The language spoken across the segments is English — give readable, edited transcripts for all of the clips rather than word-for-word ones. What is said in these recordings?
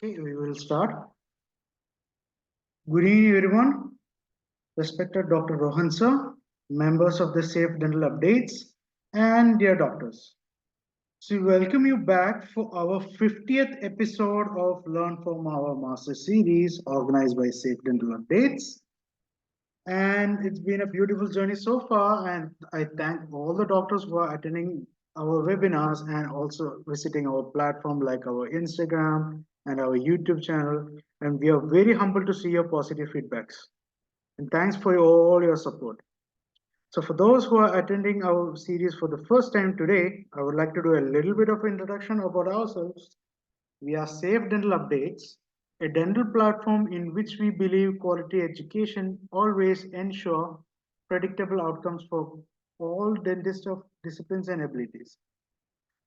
Okay, we will start. Good evening, everyone. Respected Dr. Rohan sir, members of the Safe Dental Updates, and dear doctors. So, we welcome you back for our 50th episode of Learn from Our Master series organized by Safe Dental Updates. And it's been a beautiful journey so far, and I thank all the doctors who are attending our webinars and also visiting our platform like our Instagram and our YouTube channel. And we are very humble to see your positive feedbacks. And thanks for all your support. So, for those who are attending our series for the first time today, I would like to do a little bit of introduction about ourselves. We are Safe Dental Updates, a dental platform in which we believe quality education always ensure predictable outcomes for all dentists of disciplines and abilities.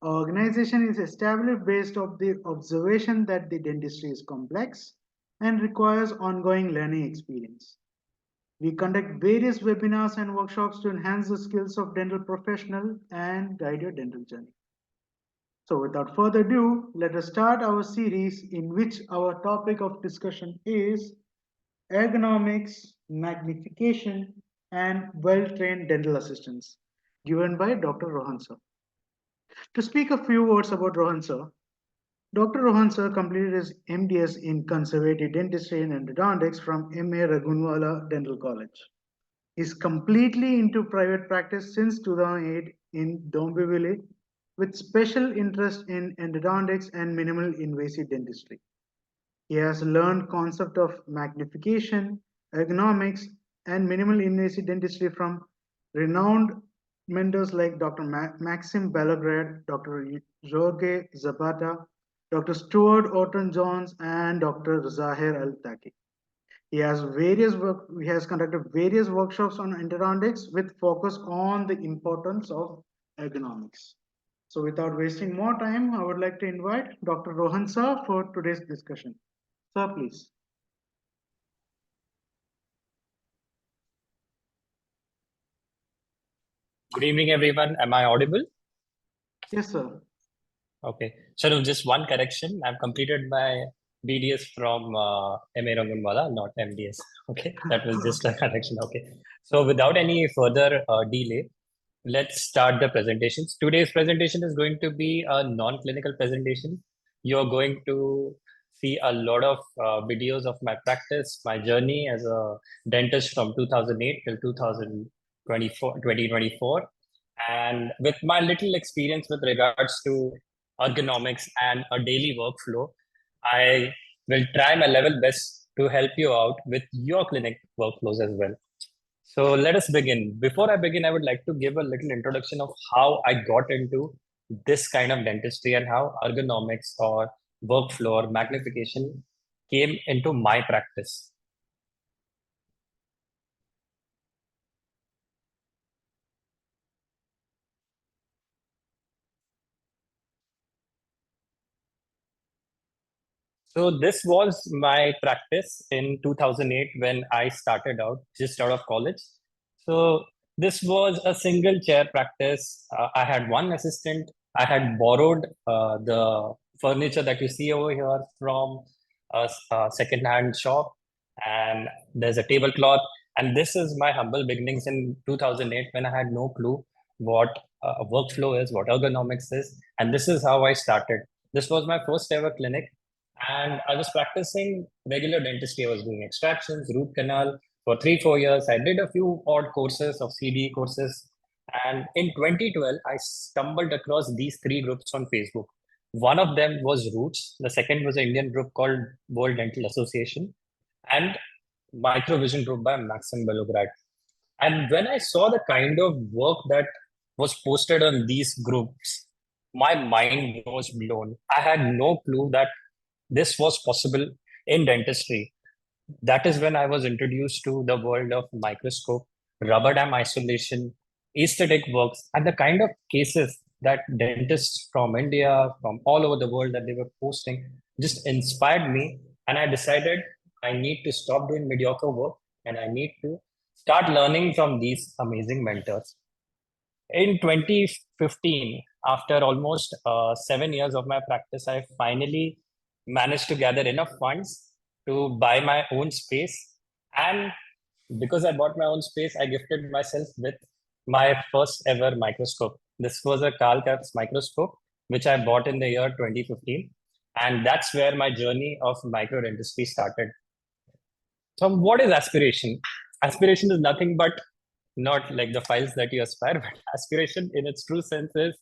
Our organization is established based on the observation that the dentistry is complex and requires ongoing learning experience. We conduct various webinars and workshops to enhance the skills of dental professional and guide your dental journey. So without further ado, let us start our series in which our topic of discussion is ergonomics, magnification, and well-trained dental assistants, given by Dr. Rohan sir. To speak a few words about Rohan sir, Dr. Rohan sir completed his MDS in conservative dentistry and endodontics from MA Raghunwala Dental College. He's completely into private practice since 2008 in Dombivli with special interest in endodontics and minimal invasive dentistry. He has learned concept of magnification, ergonomics, and minimal invasive dentistry from renowned mentors like Dr. Maxim Belograd, Dr. Jorge Zapata, Dr. Stuart Orton Jones, and Dr. Zahir Al Taki. He has conducted various workshops on endodontics with focus on the importance of ergonomics. So without wasting more time, I would like to invite Dr. Rohan sir for today's discussion. Sir, please. Good evening, everyone. Am I audible? Yes, sir. Okay. So just one correction. I've completed my BDS from MA Rangunwala, not MDS. Okay. That was just a correction. Okay. So without any further delay, let's start the presentations. Today's presentation is going to be a non-clinical presentation. You're going to see a lot of videos of my practice, my journey as a dentist from 2008 till 2024. And with my little experience with regards to ergonomics and a daily workflow, I will try my level best to help you out with your clinic workflows as well. So let us begin. Before I begin, I would like to give a little introduction of how I got into this kind of dentistry and how ergonomics or workflow or magnification came into my practice. So this was my practice in 2008 when I started out, just out of college. So this was a single chair practice. I had one assistant. I had borrowed the furniture that you see over here from a second-hand shop, and there's a tablecloth. And this is my humble beginnings in 2008 when I had no clue what a workflow is, what ergonomics is, and this is how I started. This was my first ever clinic, and I was practicing regular dentistry. I was doing extractions, root canal for 3-4 years. I did a few odd courses of CD courses. And in 2012, I stumbled across these three groups on Facebook. One of them was Roots. The second was an Indian group called World Dental Association, and Microvision group by Maxim Belograd. And when I saw the kind of work that was posted on these groups, my mind was blown. I had no clue that this was possible in dentistry. That is when I was introduced to the world of microscope, rubber dam isolation, aesthetic works, and the kind of cases that dentists from India, from all over the world that they were posting just inspired me. And I decided I need to stop doing mediocre work and I need to start learning from these amazing mentors. In 2015, after almost 7 years of my practice, I finally managed to gather enough funds to buy my own space. And because I bought my own space, I gifted myself with my first ever microscope. This was a Calicut microscope, which I bought in the year 2015. And that's where my journey of micro dentistry started. So, what is aspiration? Aspiration is nothing but not like the files that you aspire, but aspiration in its true sense is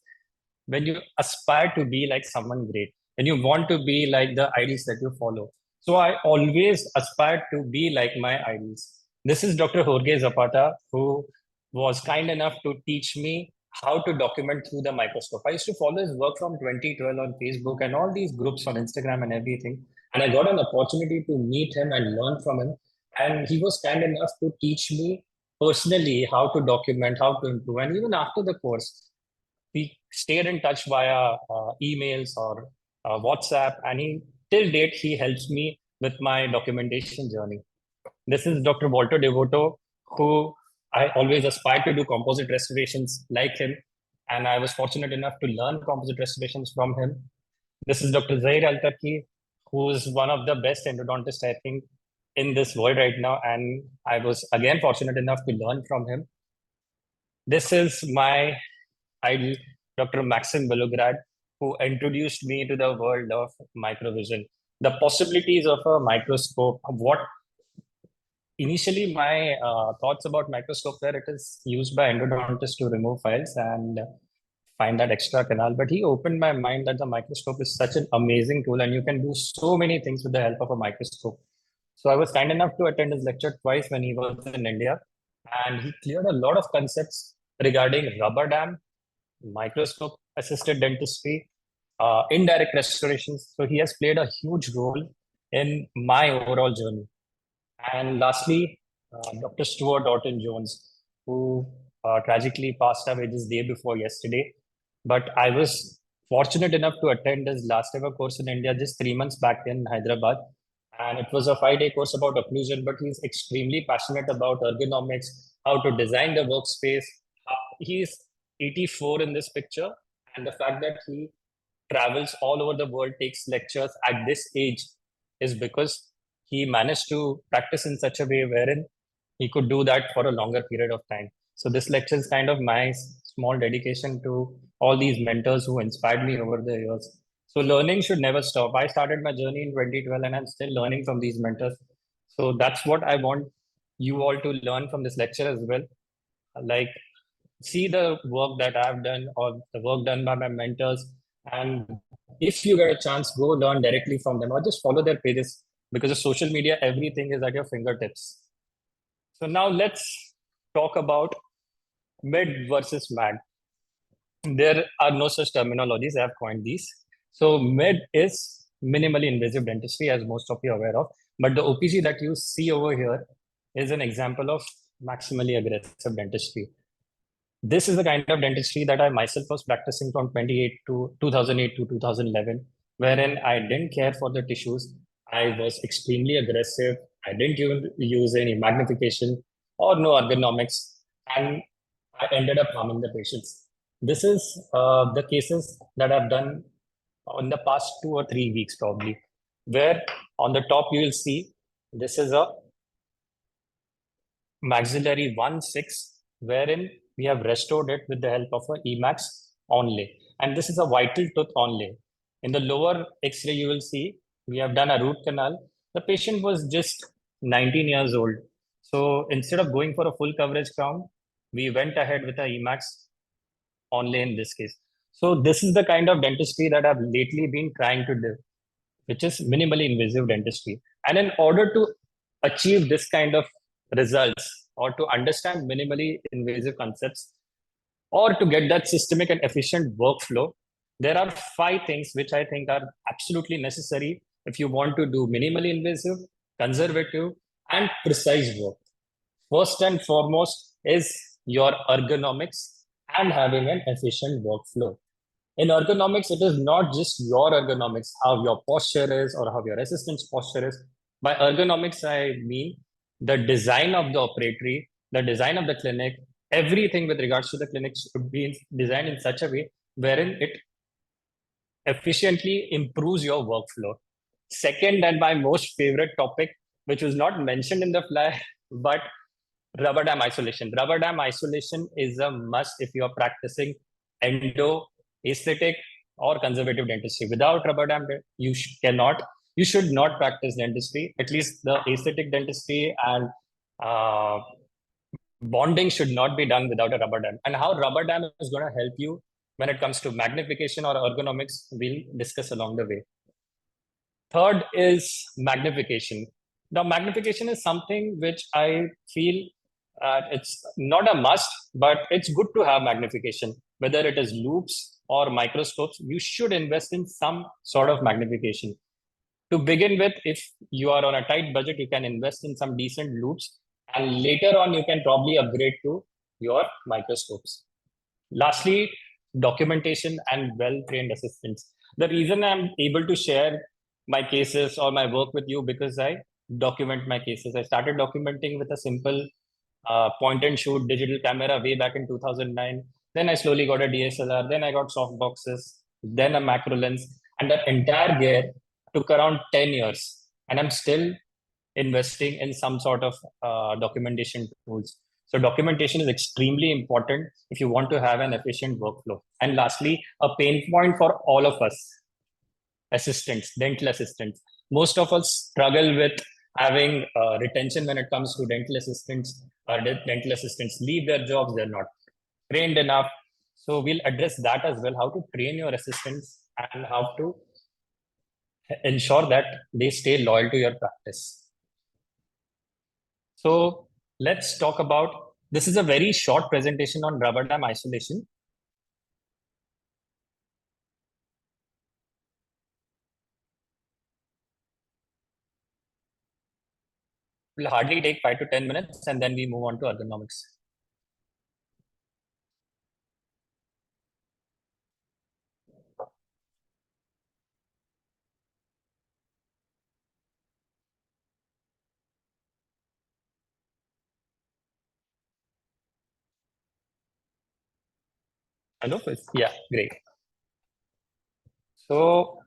when you aspire to be like someone great, when you want to be like the idols that you follow. So I always aspired to be like my idols. This is Dr. Jorge Zapata, who was kind enough to teach me how to document through the microscope. I used to follow his work from 2012 on Facebook and all these groups on Instagram and everything. And I got an opportunity to meet him and learn from him. And he was kind enough to teach me personally how to document, how to improve. And even after the course, we stayed in touch via emails or WhatsApp, and till date he helps me with my documentation journey. This is Dr. Walter Devoto, who I always aspired to do composite restorations like him, and I was fortunate enough to learn composite restorations from him. This is Dr. Zahir Altaki, who is one of the best endodontists, I think, in this world right now, and I was again fortunate enough to learn from him. This is my idol, Dr. Maxim Bilograd, who introduced me to the world of microvision. The possibilities of a microscope, what initially my thoughts about microscope were it is used by endodontists to remove files and find that extra canal. But he opened my mind that the microscope is such an amazing tool and you can do so many things with the help of a microscope. So I was kind enough to attend his lecture twice when he was in India, and he cleared a lot of concepts regarding rubber dam, microscope assisted dentistry, indirect restorations. So he has played a huge role in my overall journey. And lastly, Dr. Stuart Orton Jones, who tragically passed away this day before yesterday. But I was fortunate enough to attend his last ever course in India just 3 months back in Hyderabad. And it was a 5-day course about occlusion, but he's extremely passionate about ergonomics, how to design the workspace. He's 84 in this picture. And the fact that he travels all over the world, takes lectures at this age is because he managed to practice in such a way wherein he could do that for a longer period of time. So this lecture is kind of my small dedication to all these mentors who inspired me over the years. So learning should never stop. I started my journey in 2012 and I'm still learning from these mentors. So that's what I want you all to learn from this lecture as well. Like, see the work that I've done or the work done by my mentors. And if you get a chance, go learn directly from them or just follow their pages, because of social media, everything is at your fingertips. So now let's talk about mid versus mad. There are no such terminologies. I have coined these. So mid is minimally invasive dentistry, as most of you are aware of. But the OPG that you see over here is an example of maximally aggressive dentistry. This is the kind of dentistry that I myself was practicing from 2008 to 2011, wherein I didn't care for the tissues. I was extremely aggressive. I didn't even use any magnification or no ergonomics, and I ended up harming the patients. This is the cases that I've done in the past 2 or 3 weeks, probably, where on the top you will see this is a maxillary 1/6, wherein we have restored it with the help of an Emax onlay. And this is a vital tooth onlay. In the lower X-ray, you will see we have done a root canal. The patient was just 19 years old. So instead of going for a full coverage crown, we went ahead with a Emax onlay in this case. So this is the kind of dentistry that I've lately been trying to do, which is minimally invasive dentistry. And in order to achieve this kind of results or to understand minimally invasive concepts or to get that systemic and efficient workflow, there are 5 things which I think are absolutely necessary if you want to do minimally invasive, conservative, and precise work. First and foremost is your ergonomics and having an efficient workflow. In ergonomics, it is not just your ergonomics, how your posture is or how your assistant's posture is. By ergonomics, I mean the design of the operatory, the design of the clinic, everything with regards to the clinic should be designed in such a way wherein it efficiently improves your workflow. Second, and my most favorite topic, which was not mentioned in the flyer, but rubber dam isolation. Rubber dam isolation is a must if you are practicing endo, aesthetic, or conservative dentistry. Without rubber dam, you should not practice dentistry. At least the aesthetic dentistry and bonding should not be done without a rubber dam. And how rubber dam is going to help you when it comes to magnification or ergonomics, we'll discuss along the way. Third is magnification. Now, magnification is something which I feel it's not a must, but it's good to have magnification. Whether it is loops or microscopes, you should invest in some sort of magnification. To begin with, if you are on a tight budget, you can invest in some decent loops, and later on, you can probably upgrade to your microscopes. Lastly, documentation and well-trained assistants. The reason I'm able to share my cases or my work with you because I document my cases. I started documenting with a simple point and shoot digital camera way back in 2009. Then I slowly got a DSLR. Then I got soft boxes. Then a macro lens, and that entire gear took around 10 years. And I'm still investing in some sort of documentation tools. So documentation is extremely important if you want to have an efficient workflow. And lastly, a pain point for all of us, assistants, dental assistants. Most of us struggle with having retention when it comes to dental assistants. Dental assistants leave their jobs, they're not trained enough. So we'll address that as well, how to train your assistants and how to ensure that they stay loyal to your practice. So let's talk about, this is a very short presentation on rubber dam isolation. Will hardly take 5 to 10 minutes, and then we move on to ergonomics. Hello, yeah, great. So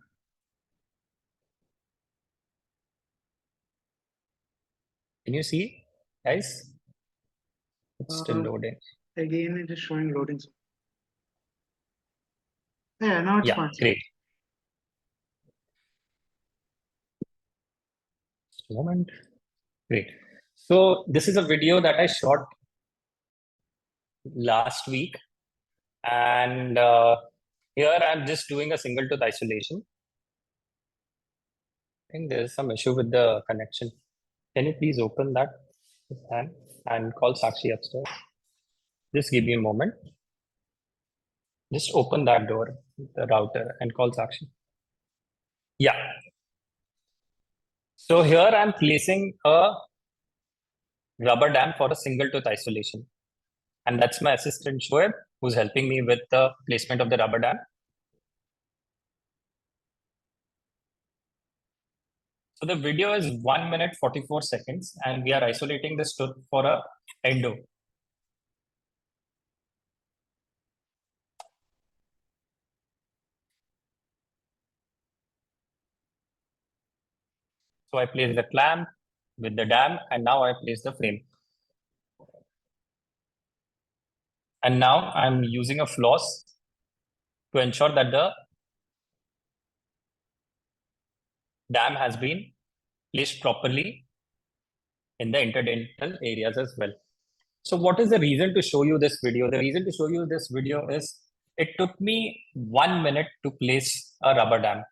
can you see, guys? It's still loading. Again, it is showing loading. Yeah, now it's fine. Great. Just a moment. Great. So this is a video that I shot last week, and here I'm just doing a single tooth isolation. I think there's some issue with the connection. Can you please open that and call Sakshi upstairs? Just give me a moment. Just open that door, the router, and call Sakshi. Yeah. So here I'm placing a rubber dam for a single tooth isolation. And that's my assistant Shoaib, who's helping me with the placement of the rubber dam. So the video is 1 minute 44 seconds, and we are isolating this tooth for a endo. So I place the clamp with the dam, and now I place the frame. And now I'm using a floss to ensure that the dam has been placed properly in the interdental areas as well. So what is the reason to show you this video? The reason to show you this video is it took me 1 minute to place a rubber dam.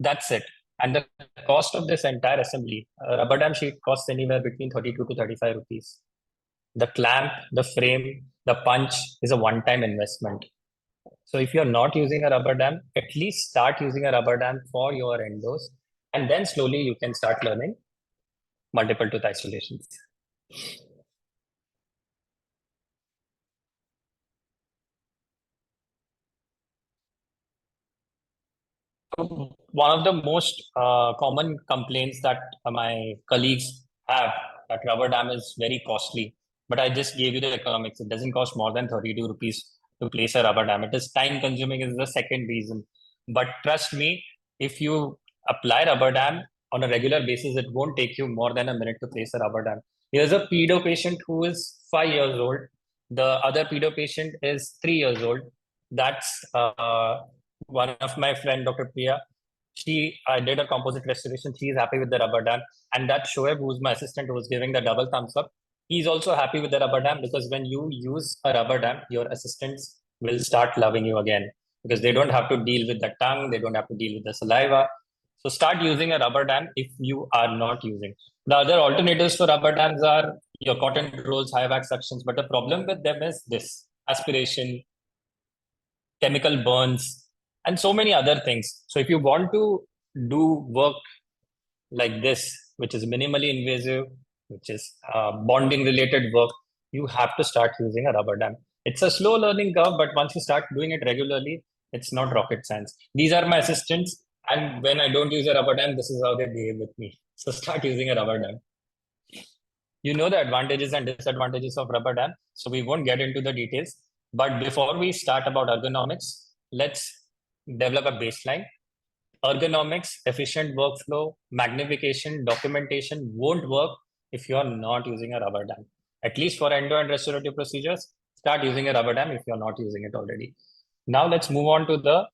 That's it. And the cost of this entire assembly, a rubber dam sheet costs anywhere between 32 to 35 rupees. The clamp, the frame, the punch is a one-time investment. So if you're not using a rubber dam, at least start using a rubber dam for your endos, and then slowly you can start learning multiple tooth isolations. One of the most common complaints that my colleagues have, that rubber dam is very costly. But I just gave you the economics. It doesn't cost more than 32 rupees to place a rubber dam. It is time consuming is the second reason. But trust me, if you apply rubber dam on a regular basis, it won't take you more than a minute to place a rubber dam. Here's a pedo patient who is 5 years old. The other pedo patient is 3 years old. That's one of my friend, Dr. Priya. I did a composite restoration. She's happy with the rubber dam. And that Shoaib, who's my assistant, who was giving the double thumbs up, he's also happy with the rubber dam, because when you use a rubber dam, your assistants will start loving you again, because they don't have to deal with the tongue, they don't have to deal with the saliva. So start using a rubber dam if you are not using. The other alternatives for rubber dams are your cotton rolls, high wax suctions, but the problem with them is this: aspiration, chemical burns, and so many other things. So if you want to do work like this, which is minimally invasive, which is bonding related work, you have to start using a rubber dam. It's a slow learning curve, but once you start doing it regularly, it's not rocket science. These are my assistants, and when I don't use a rubber dam, this is how they behave with me. So start using a rubber dam. You know the advantages and disadvantages of rubber dam, so we won't get into the details. But before we start about ergonomics, let's develop a baseline. Ergonomics, efficient workflow, magnification, documentation won't work if you're not using a rubber dam. At least for end-to-end restorative procedures, start using a rubber dam if you're not using it already. Now let's move on to the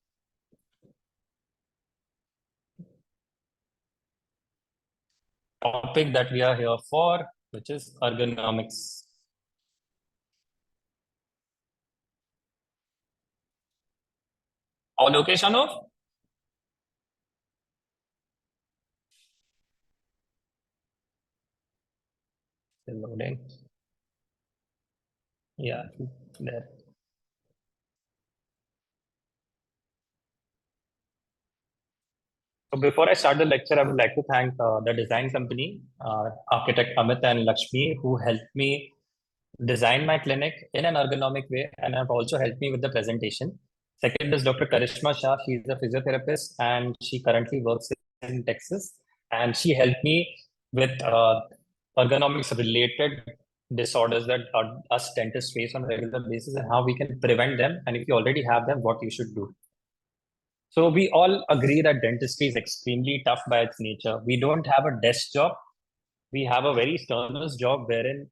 topic that we are here for, which is ergonomics. All okay, Shanov? Still loading. Yeah, there. So before I start the lecture, I would like to thank the design company, architect Amit and Lakshmi, who helped me design my clinic in an ergonomic way and have also helped me with the presentation. Second is Dr. Karishma Shah. She's a physiotherapist and she currently works in Texas. And she helped me with ergonomics related disorders that us dentists face on a regular basis and how we can prevent them. And if you already have them, what you should do. So we all agree that dentistry is extremely tough by its nature. We don't have a desk job. We have a very strenuous job wherein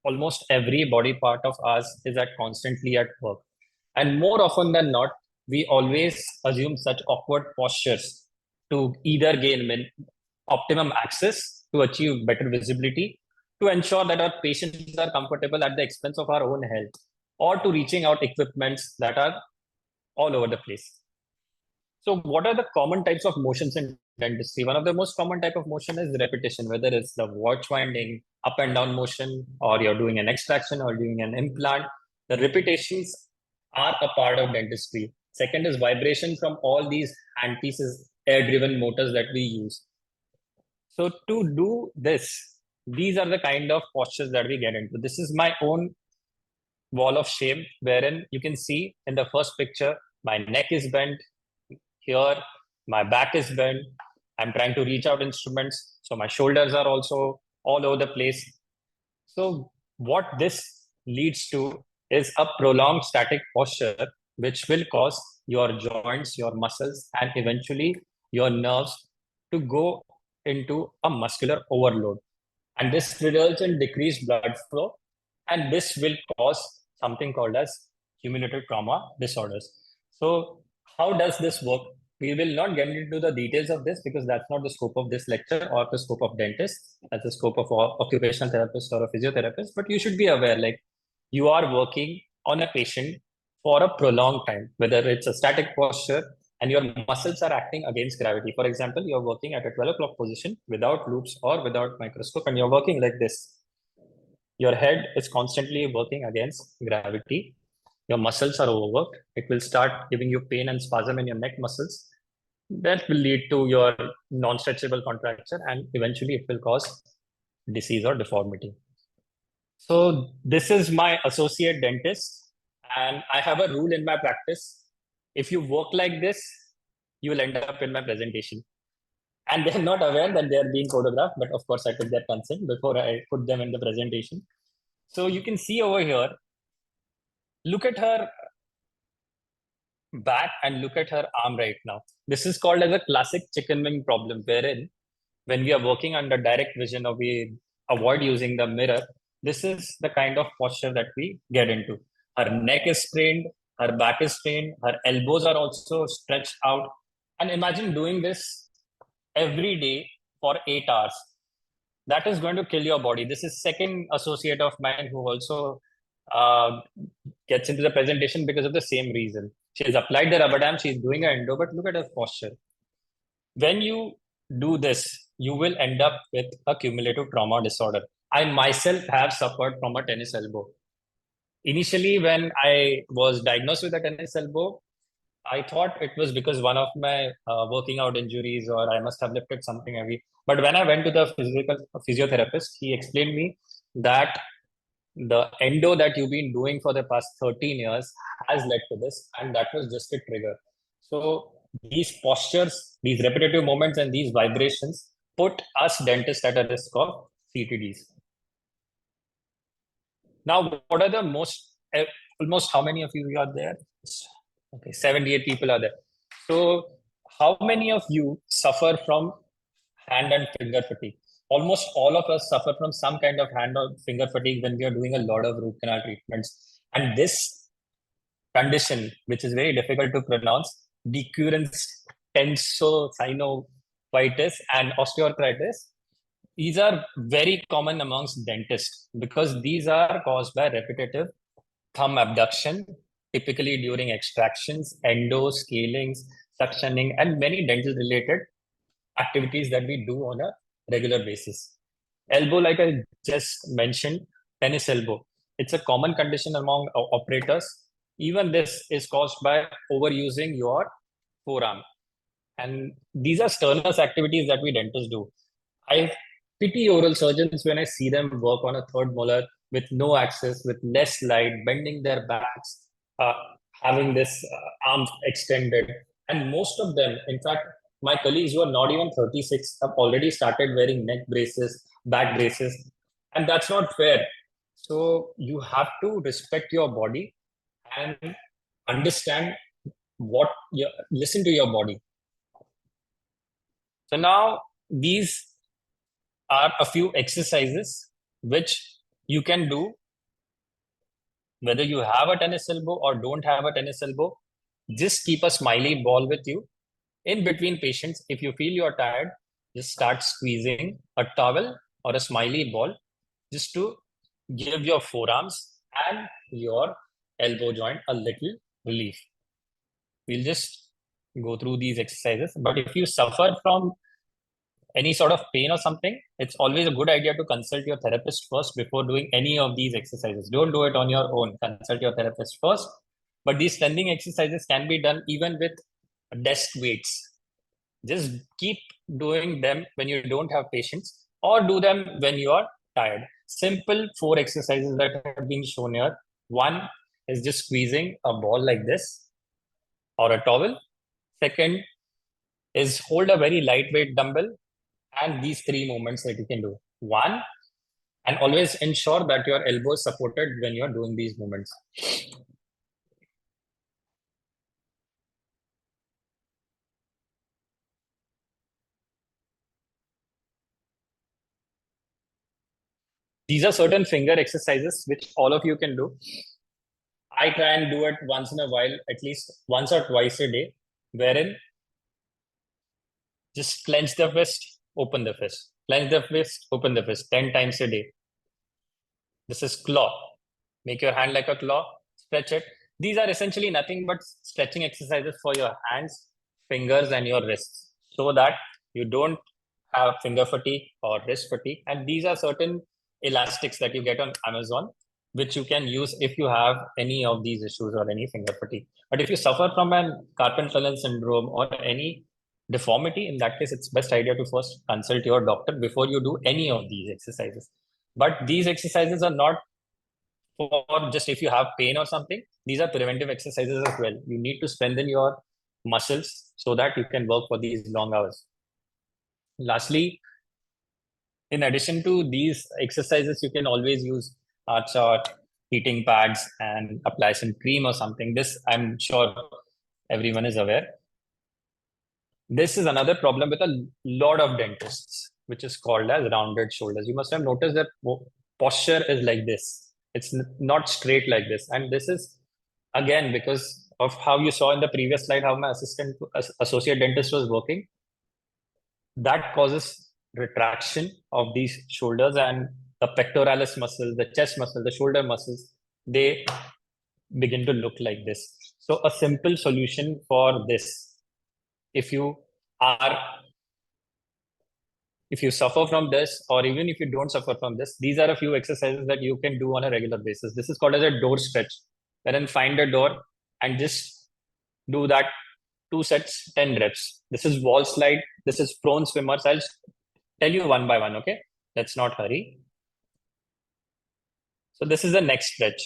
almost every body part of us is constantly at work. And more often than not, we always assume such awkward postures to either gain optimum access to achieve better visibility, to ensure that our patients are comfortable at the expense of our own health, or to reaching out equipments that are all over the place. So what are the common types of motions in dentistry? One of the most common type of motion is repetition, whether it's the watch winding, up and down motion, or you're doing an extraction or doing an implant. The repetitions are a part of dentistry. Second is vibration from all these handpieces, air-driven motors that we use. So to do this, these are the kind of postures that we get into. This is my own wall of shame, wherein you can see in the first picture, my neck is bent, here my back is bent, I'm trying to reach out instruments, so my shoulders are also all over the place. So what this leads to is a prolonged static posture, which will cause your joints, your muscles, and eventually your nerves to go into a muscular overload. And this results in decreased blood flow, and this will cause something called as cumulative trauma disorders. So how does this work? We will not get into the details of this because that's not the scope of this lecture or the scope of dentists. That's the scope of occupational therapist or a physiotherapist. But you should be aware, like, you are working on a patient for a prolonged time, whether it's a static posture and your muscles are acting against gravity. For example, you're working at a 12 o'clock position without loops or without microscope, and you're working like this. Your head is constantly working against gravity. Your muscles are overworked. It will start giving you pain and spasm in your neck muscles. That will lead to your non-stretchable contracture, and eventually it will cause disease or deformity. So this is my associate dentist, and I have a rule in my practice. If you work like this, you will end up in my presentation. And they're not aware that they're being photographed, but of course I took their consent before I put them in the presentation. So you can see over here, look at her back and look at her arm right now. This is called as a classic chicken wing problem, wherein when we are working under direct vision or we avoid using the mirror, this is the kind of posture that we get into. Her neck is strained, her back is strained, her elbows are also stretched out. And imagine doing this every day for 8 hours. That is going to kill your body. This is second associate of mine who also uh, gets into the presentation because of the same reason. She has applied the rubber dam, she's doing an endo, but look at her posture. When you do this, you will end up with a cumulative trauma disorder. I myself have suffered from a tennis elbow. Initially, when I was diagnosed with a tennis elbow, I thought it was because one of my working out injuries or I must have lifted something heavy. But when I went to the physiotherapist, he explained me that the endo that you've been doing for the past 13 years has led to this, and that was just a trigger. So these postures, these repetitive movements, and these vibrations put us dentists at a risk of CTDs. Now, what are the almost how many of you are there? Okay, 78 people are there. So, how many of you suffer from hand and finger fatigue? Almost all of us suffer from some kind of hand or finger fatigue when we are doing a lot of root canal treatments. And this condition, which is very difficult to pronounce, decurrence tensosynovitis and osteoarthritis, these are very common amongst dentists because these are caused by repetitive thumb abduction, typically during extractions, endo, scalings, suctioning, and many dental related activities that we do on a regular basis. Elbow, like I just mentioned, tennis elbow. It's a common condition among operators. Even this is caused by overusing your forearm. And these are strenuous activities that we dentists do. I pity oral surgeons when I see them work on a third molar with no access, with less light, bending their backs, uh, having this arm extended. And most of them, in fact, my colleagues who are not even 36 have already started wearing neck braces, back braces, and that's not fair. So you have to respect your body and understand listen to your body. So now these are a few exercises which you can do whether you have a tennis elbow or don't have a tennis elbow. Just keep a smiley ball with you. In between patients, if you feel you're tired, just start squeezing a towel or a smiley ball just to give your forearms and your elbow joint a little relief. We'll just go through these exercises. But if you suffer from any sort of pain or something, it's always a good idea to consult your therapist first before doing any of these exercises. Don't do it on your own. Consult your therapist first. But these standing exercises can be done even with desk weights. Just keep doing them when you don't have patience or do them when you are tired. Simple 4 exercises that have been shown here. One is just squeezing a ball like this or a towel. Second is hold a very lightweight dumbbell and these 3 movements that you can do. One, and always ensure that your elbow is supported when you're doing these movements. These are certain finger exercises which all of you can do. I try and do it once in a while, at least once or twice a day, wherein just clench the fist, open the fist, clench the fist, open the fist 10 times a day. This is claw. Make your hand like a claw, stretch it. These are essentially nothing but stretching exercises for your hands, fingers, and your wrists so that you don't have finger fatigue or wrist fatigue. And these are certain elastics that you get on Amazon, which you can use if you have any of these issues or any finger fatigue. But if you suffer from an carpal tunnel syndrome or any deformity, in that case, it's best idea to first consult your doctor before you do any of these exercises. But these exercises are not for just if you have pain or something. These are preventive exercises as well. You need to strengthen your muscles so that you can work for these long hours. Lastly, in addition to these exercises, you can always use arch or heating pads and apply some cream or something. This, I'm sure everyone is aware. This is another problem with a lot of dentists, which is called as rounded shoulders. You must have noticed that posture is like this. It's not straight like this. And this is, again, because of how you saw in the previous slide, how my associate dentist was working. That causes retraction of these shoulders, and the pectoralis muscle, the chest muscle, the shoulder muscles, they begin to look like this. So a simple solution for this, if you suffer from this, or even if you don't suffer from this, these are a few exercises that you can do on a regular basis. This is called as a door stretch, wherein find a door and just do that 2 sets, 10 reps. This is wall slide. This is prone swimmers. I'll tell you one by one, okay? Let's not hurry. So this is the next stretch.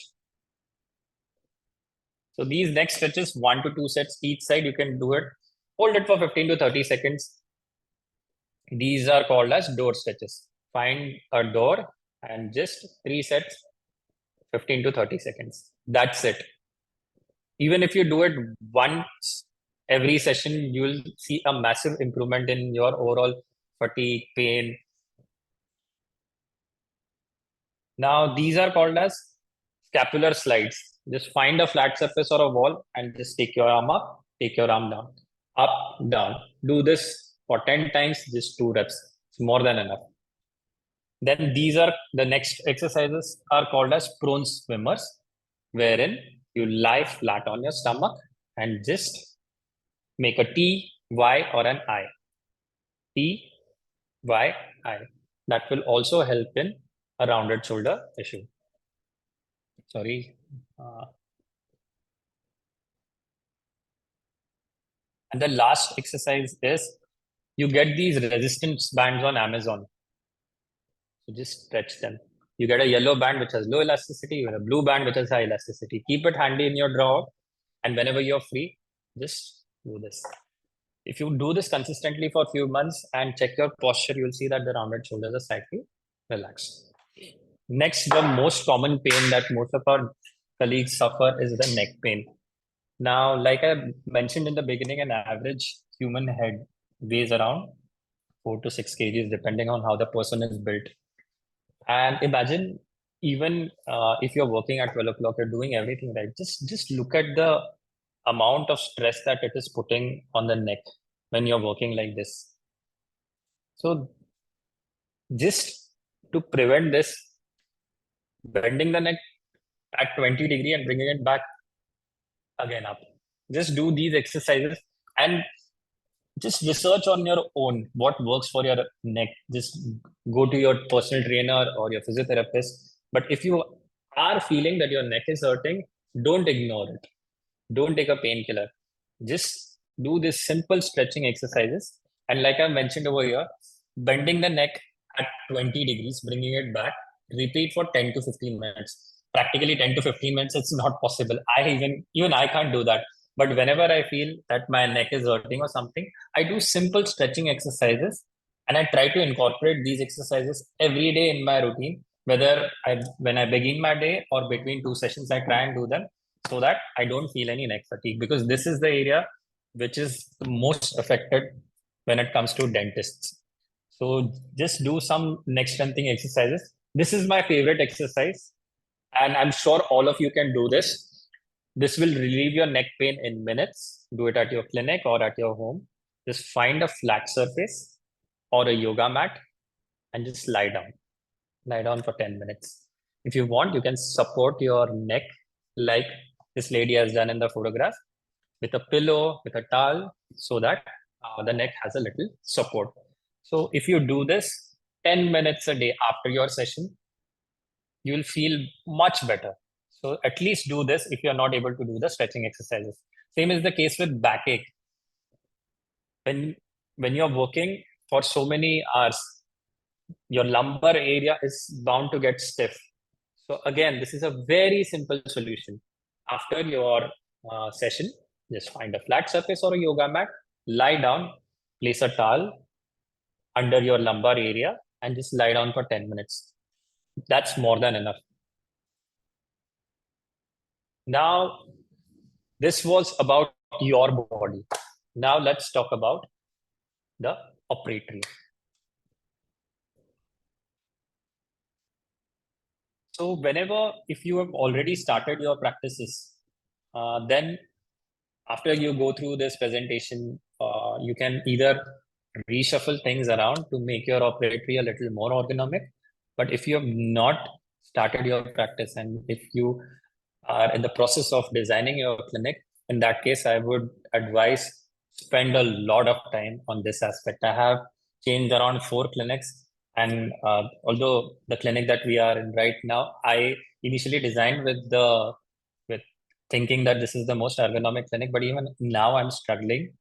So these next stretches, 1 to 2 sets each side, you can do it. Hold it for 15 to 30 seconds. These are called as door stretches. Find a door and just 3 sets, 15 to 30 seconds. That's it. Even if you do it once every session, you will see a massive improvement in your overall fatigue, pain. Now, these are called as scapular slides. Just find a flat surface or a wall and just take your arm up, take your arm down, up, down. Do this for 10 times, just 2 reps. It's more than enough. Then these are the next exercises are called as prone swimmers, wherein you lie flat on your stomach and just make a T, Y, or an I. T, Y, I. That will also help in a rounded shoulder issue. Sorry. And the last exercise is you get these resistance bands on Amazon. So just stretch them. You get a yellow band which has low elasticity, you get a blue band which has high elasticity. Keep it handy in your drawer, and whenever you're free, just do this. If you do this consistently for a few months and check your posture, you'll see that the rounded shoulders are slightly relaxed. Next, the most common pain that most of our colleagues suffer is the neck pain. Now, like I mentioned in the beginning, an average human head weighs around 4 to 6 kgs, depending on how the person is built. And imagine, even if you're working at 12 o'clock, you're doing everything right. Just look at the amount of stress that it is putting on the neck when you're working like this. So just to prevent this, bending the neck at 20 degree and bringing it back again up. Just do these exercises and just research on your own what works for your neck. Just go to your personal trainer or your physiotherapist. But if you are feeling that your neck is hurting, don't ignore it. Don't take a painkiller. Just do this simple stretching exercises. And like I mentioned over here, bending the neck at 20 degrees, bringing it back, repeat for 10 to 15 minutes. Practically 10 to 15 minutes, it's not possible. Even I can't do that. But whenever I feel that my neck is hurting or something, I do simple stretching exercises, and I try to incorporate these exercises every day in my routine. When I begin my day or between 2 sessions, I try and do them so that I don't feel any neck fatigue, because this is the area which is the most affected when it comes to dentists. So just do some neck strengthening exercises. This is my favorite exercise, and I'm sure all of you can do this. This will relieve your neck pain in minutes. Do it at your clinic or at your home. Just find a flat surface or a yoga mat and just lie down. Lie down for 10 minutes. If you want, you can support your neck like this lady has done in the photograph, with a pillow, with a towel, so that the neck has a little support. So if you do this 10 minutes a day after your session, you will feel much better. So at least do this if you're not able to do the stretching exercises. Same is the case with backache. When you're working for so many hours, your lumbar area is bound to get stiff. So again, this is a very simple solution. After your session, just find a flat surface or a yoga mat, lie down, place a towel under your lumbar area, and just lie down for 10 minutes. That's more than enough. Now, this was about your body. Now let's talk about the operatory. So whenever, if you have already started your practices, then after you go through this presentation, you can either reshuffle things around to make your operatory a little more ergonomic. But if you have not started your practice and if you are in the process of designing your clinic, in that case, I would advise spend a lot of time on this aspect. I have changed around 4 clinics, and although the clinic that we are in right now, I initially designed with thinking that this is the most ergonomic clinic, but even now I'm struggling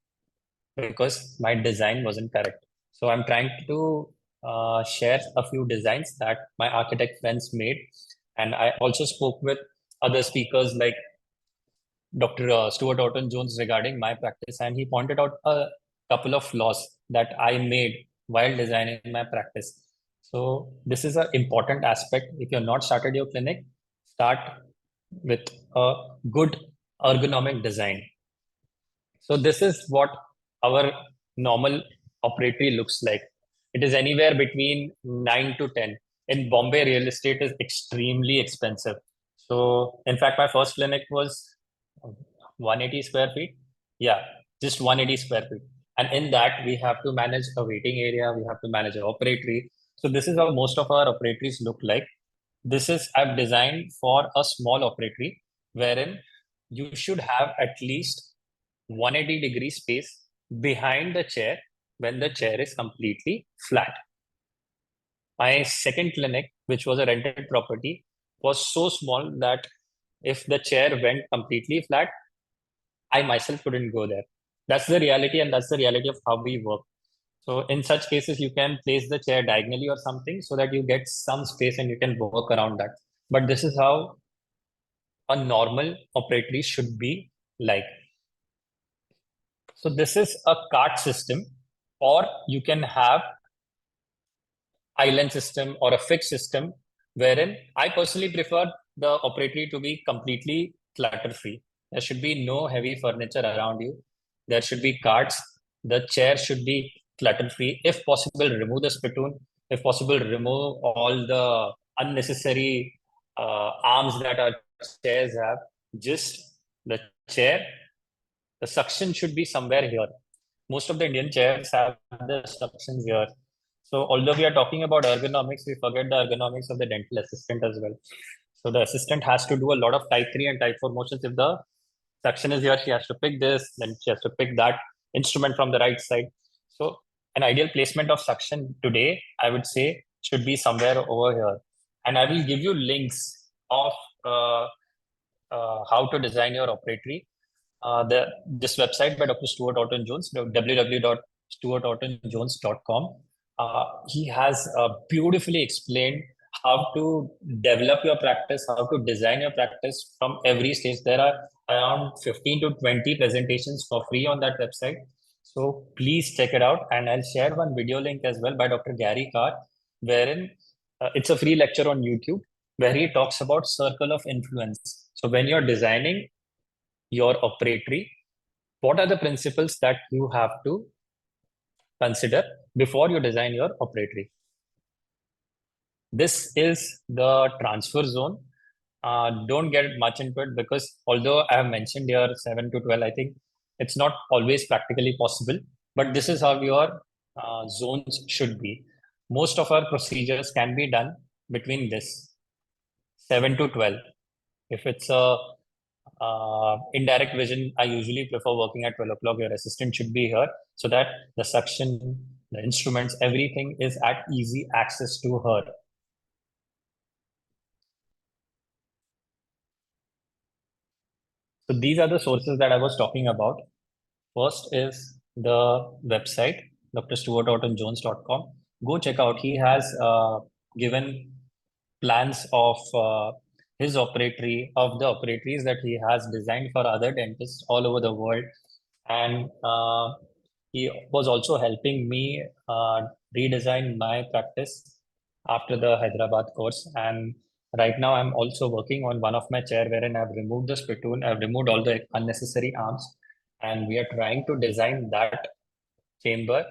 because my design wasn't correct. So I'm trying to share a few designs that my architect friends made. And I also spoke with other speakers like Dr. Stuart Orton Jones regarding my practice, and he pointed out a couple of flaws that I made while designing my practice. So this is an important aspect. If you're not started your clinic, start with a good ergonomic design. So this is what our normal operatory looks like. It is anywhere between 9 to 10. In Bombay, real estate is extremely expensive. So in fact, my first clinic was 180 square feet. Yeah, just 180 square feet. And in that, we have to manage a waiting area. We have to manage an operatory. So this is how most of our operatories look like. This is I've designed for a small operatory wherein you should have at least 180-degree space behind the chair when the chair is completely flat. My second clinic, which was a rented property, was so small that if the chair went completely flat, I myself couldn't go there. That's the reality, and that's the reality of how we work. So in such cases, you can place the chair diagonally or something so that you get some space and you can work around that. But this is how a normal operatory should be like. So this is a cart system, or you can have island system or a fixed system, wherein I personally prefer the operatory to be completely clutter-free. There should be no heavy furniture around you. There should be carts. The chair should be clutter-free. If possible, remove the spittoon. If possible, remove all the unnecessary arms that our chairs have. Just the chair. The suction should be somewhere here. Most of the Indian chairs have the suction here. So although we are talking about ergonomics, we forget the ergonomics of the dental assistant as well. So the assistant has to do a lot of type 3 and type 4 motions. If the suction is here, she has to pick this, then she has to pick that instrument from the right side. So an ideal placement of suction today, I would say, should be somewhere over here. And I will give you links of how to design your operatory. This website by Dr. Stuart Orton Jones, www.stuartortonjones.com. He has beautifully explained how to develop your practice, how to design your practice from every stage. There are around 15 to 20 presentations for free on that website. So please check it out. And I'll share one video link as well by Dr. Gary Carr, wherein it's a free lecture on YouTube where he talks about circle of influence. So when you're designing your operatory, what are the principles that you have to consider before you design your operatory? This is the transfer zone. Don't get much into it because although I have mentioned here 7 to 12, I think it's not always practically possible, but this is how your zones should be. Most of our procedures can be done between this 7 to 12. If it's a indirect vision, I usually prefer working at 12 o'clock. Your assistant should be here so that the suction, the instruments, everything is at easy access to her. So these are the sources that I was talking about. First is the website, drstuartortonjones.com. Go check out. He has given plans of his operatory, of the operatories that he has designed for other dentists all over the world. And he was also helping me redesign my practice after the Hyderabad course. And right now, I'm also working on one of my chair wherein I've removed the spittoon, I've removed all the unnecessary arms, And we are trying to design that chamber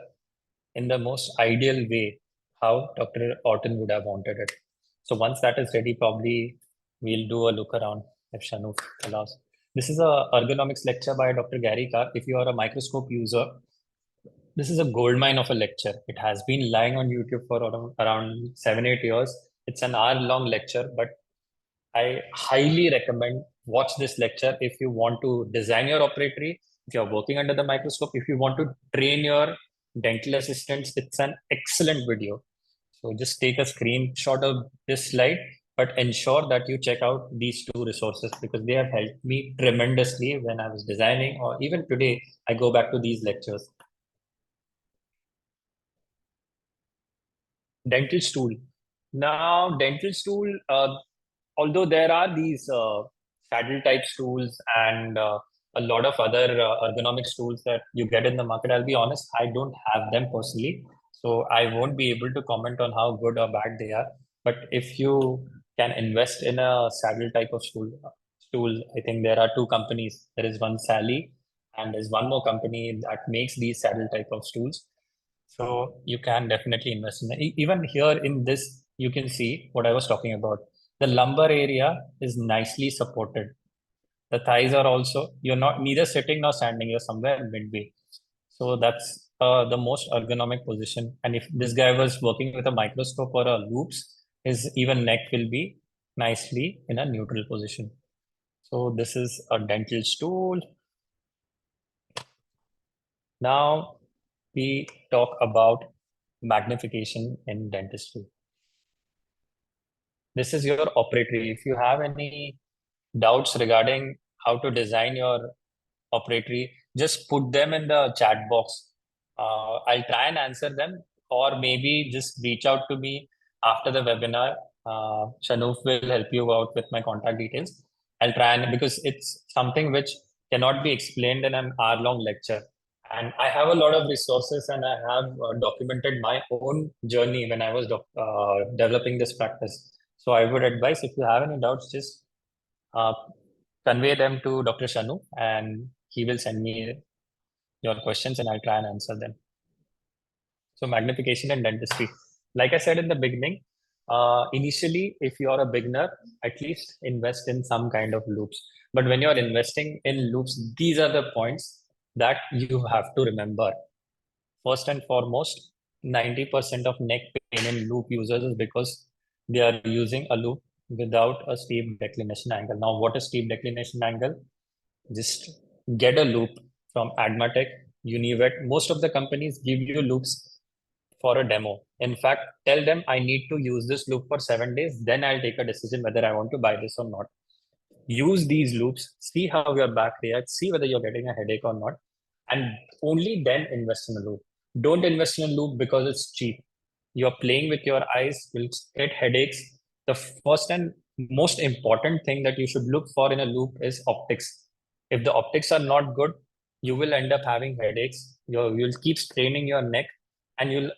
in the most ideal way, how Dr. Orton would have wanted it. So once that is ready, probably we'll do a look around if Shanu allows. This is a ergonomics lecture by Dr. Gary Carr. If you are a microscope user, this is a goldmine of a lecture. It has been lying on YouTube for around 7, 8 years. It's an hour-long lecture, but I highly recommend watch this lecture if you want to design your operatory, if you're working under the microscope, if you want to train your dental assistants, it's an excellent video. So just take a screenshot of this slide, but ensure that you check out these two resources because they have helped me tremendously when I was designing, or even today, I go back to these lectures. Dental stool. Now, dental stool, although there are these saddle type stools and a lot of other ergonomic stools that you get in the market, I'll be honest, I don't have them personally. So I won't be able to comment on how good or bad they are. But if you can invest in a saddle type of stool, I think there are two companies. There is one Sally, and there's one more company that makes these saddle type of stools. So you can definitely invest in it. Even here in this, you can see what I was talking about. The lumbar area is nicely supported. The thighs are also, you're not neither sitting nor standing, you're somewhere midway. So that's the most ergonomic position. And if this guy was working with a microscope or a loops, his even neck will be nicely in a neutral position. So this is a dental stool. Now we talk about magnification in dentistry. This is your operatory. If you have any doubts regarding how to design your operatory, just put them in the chat box. I'll try and answer them, or maybe just reach out to me after the webinar. Shanoop will help you out with my contact details. I'll try and because it's something which cannot be explained in an hour-long lecture. And I have a lot of resources, and I have documented my own journey when I was developing this practice. So I would advise if you have any doubts, just uh, convey them to Dr. Shanu, and he will send me your questions and I'll try and answer them. So magnification and dentistry. Like I said in the beginning, initially, if you're a beginner, at least invest in some kind of loops. But when you're investing in loops, these are the points that you have to remember. First and foremost, 90% of neck pain in loop users is because they are using a loop without a steep declination angle. Now, what is steep declination angle? Just get a loop from Admatech, Univet. Most of the companies give you loops for a demo. In fact, tell them I need to use this loop for 7 days, then I'll take a decision whether I want to buy this or not. Use these loops, see how your back reacts, see whether you're getting a headache or not, and only then invest in a loop. Don't invest in a loop because it's cheap. You're playing with your eyes, will get headaches. The first and most important thing that you should look for in a loop is optics. If the optics are not good, you will end up having headaches. You'll keep straining your neck, and you'll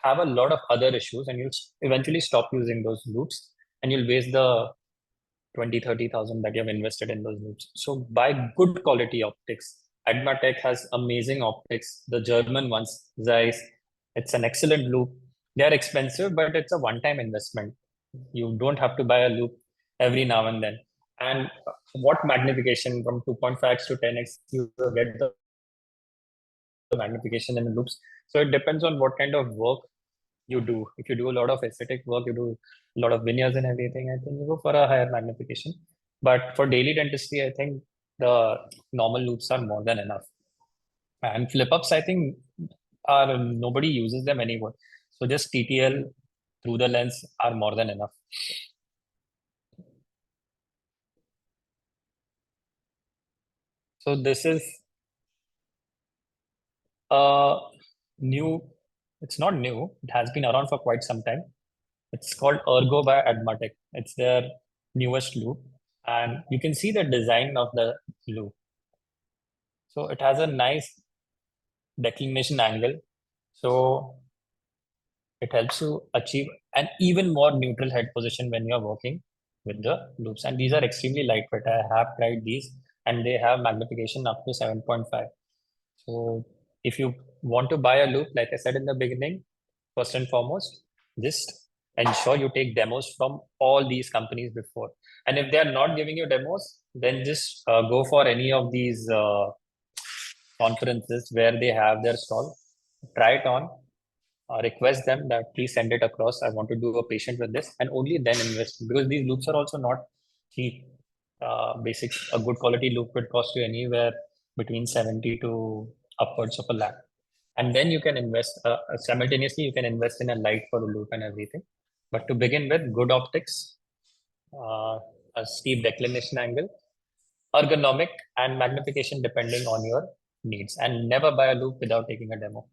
have a lot of other issues, and you'll eventually stop using those loops, and you'll waste the 20, 30,000 that you have invested in those loops. So buy good quality optics. Admatech has amazing optics. The German ones, Zeiss, it's an excellent loop. They are expensive, but it's a one-time investment. You don't have to buy a loop every now and then. And what magnification from 2.5x to 10x you get the magnification in the loops. So it depends on what kind of work you do. If you do a lot of aesthetic work, you do a lot of veneers and everything, I think you go for a higher magnification. But for daily dentistry, I think the normal loops are more than enough. And flip ups, I think, are nobody uses them anymore. So just TTL through the lens are more than enough. So this is new. It's not new. It has been around for quite some time. It's called Ergo by Admatech. It's their newest loop. And you can see the design of the loop. So it has a nice declination angle. So it helps you achieve an even more neutral head position when you're working with the loops. And these are extremely lightweight. I have tried these and they have magnification up to 7.5. So if you want to buy a loop, like I said in the beginning, first and foremost, just ensure you take demos from all these companies before. And if they are not giving you demos, then just go for any of these conferences where they have their stall, try it on, request them that please send it across. I want to do a patient with this, and only then invest, because these loops are also not cheap. Basic, a good quality loop would cost you anywhere between 70 to upwards of a lakh. And then you can invest simultaneously, you can invest in a light for the loop and everything. But to begin with, good optics, a steep declination angle, ergonomic, and magnification depending on your needs. And never buy a loop without taking a demo.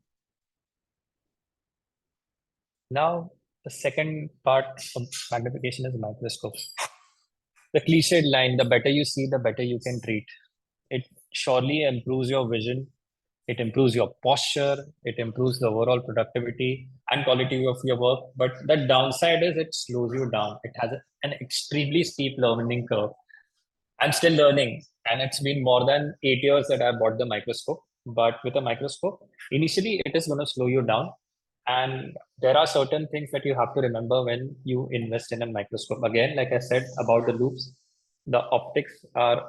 Now, the second part of magnification is microscope. The cliched line, the better you see, the better you can treat. It surely improves your vision, it improves your posture, it improves the overall productivity and quality of your work. But the downside is it slows you down. It has an extremely steep learning curve. I'm still learning, and it's been more than 8 years that I bought the microscope. But with a microscope, initially it is going to slow you down. And there are certain things that you have to remember when you invest in a microscope. Again, like I said about the loops, the optics are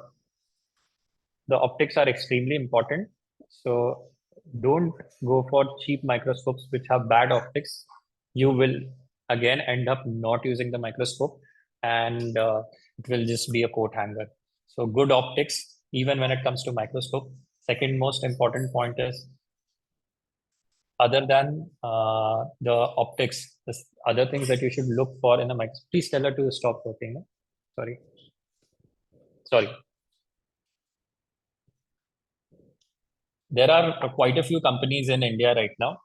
extremely important. So don't go for cheap microscopes which have bad optics. You will again end up not using the microscope, and it will just be a coat hanger. So good optics, even when it comes to microscope. Second most important point is, other than the optics, the other things that you should look for in a microscope. Please tell her to stop working. Sorry. Sorry. There are quite a few companies in India right now.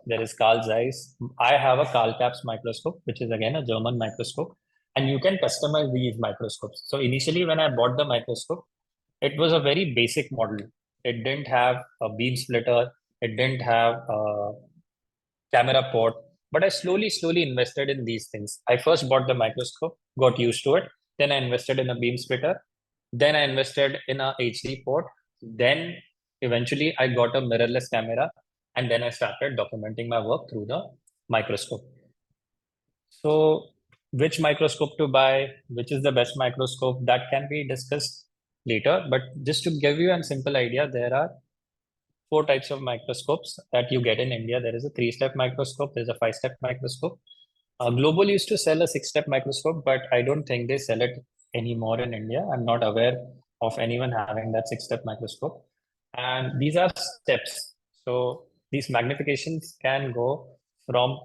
There is Carl Zeiss. I have a Carl Caps microscope, which is again a German microscope, and you can customize these microscopes. So initially, when I bought the microscope, it was a very basic model. It didn't have a beam splitter. It didn't have a camera port. But I slowly invested in these things. I first bought the microscope, got used to it. Then I invested in a beam splitter. Then I invested in a HD port. Then eventually I got a mirrorless camera, and then I started documenting my work through the microscope. So which microscope to buy, which is the best microscope, that can be discussed later. But just to give you a simple idea, there are four types of microscopes that you get in India. There is a 3-step microscope, there's a 5-step microscope. Global used to sell a 6-step microscope, but I don't think they sell it anymore in India. I'm not aware of anyone having that 6-step microscope. And these are steps. So these magnifications can go from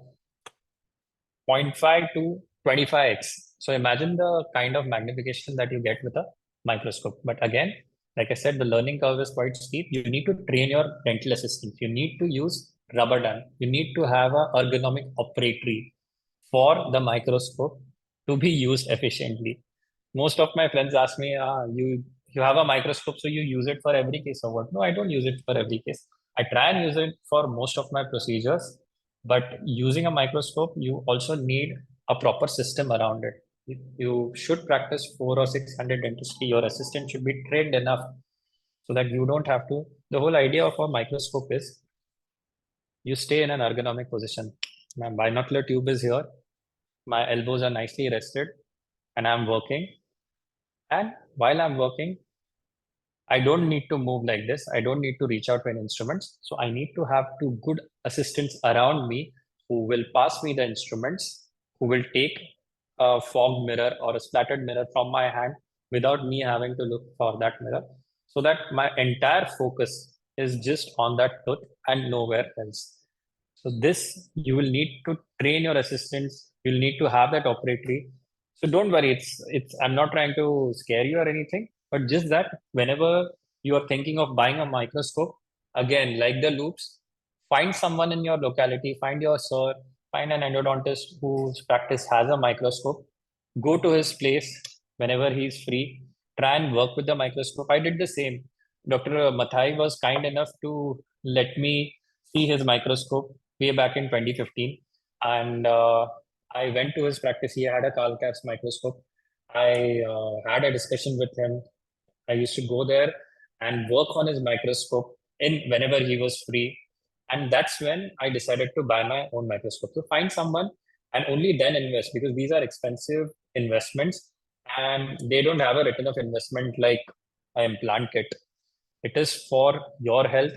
0.5 to 25x. So imagine the kind of magnification that you get with a microscope. But again, like I said, the learning curve is quite steep. You need to train your dental assistants. You need to use rubber dam. You need to have a ergonomic operatory for the microscope to be used efficiently. Most of my friends ask me, you have a microscope, so you use it for every case or what? No, I don't use it for every case. I try and use it for most of my procedures, but using a microscope, you also need a proper system around it. You should practice 4 or 600 dentistry. Your assistant should be trained enough so that you don't have to. The whole idea of a microscope is you stay in an ergonomic position. My binocular tube is here. My elbows are nicely rested, and I'm working. And while I'm working, I don't need to move like this. I don't need to reach out to any instruments. So I need to have two good assistants around me who will pass me the instruments, who will take a fogged mirror or a splattered mirror from my hand without me having to look for that mirror, so that my entire focus is just on that tooth and nowhere else. So this, you will need to train your assistants. You'll need to have that operatory. So don't worry. I'm not trying to scare you or anything, but just that whenever you are thinking of buying a microscope, again, like the loops, find someone in your locality, find your sir, find an endodontist whose practice has a microscope, go to his place whenever he's free, try and work with the microscope. I did the same. Dr. Mathai was kind enough to let me see his microscope way back in 2015. And I went to his practice. He had a Carl Caps microscope. I had a discussion with him. I used to go there and work on his microscope in whenever he was free. And that's when I decided to buy my own microscope. So find someone and only then invest, because these are expensive investments and they don't have a return of investment like an implant kit. It is for your health.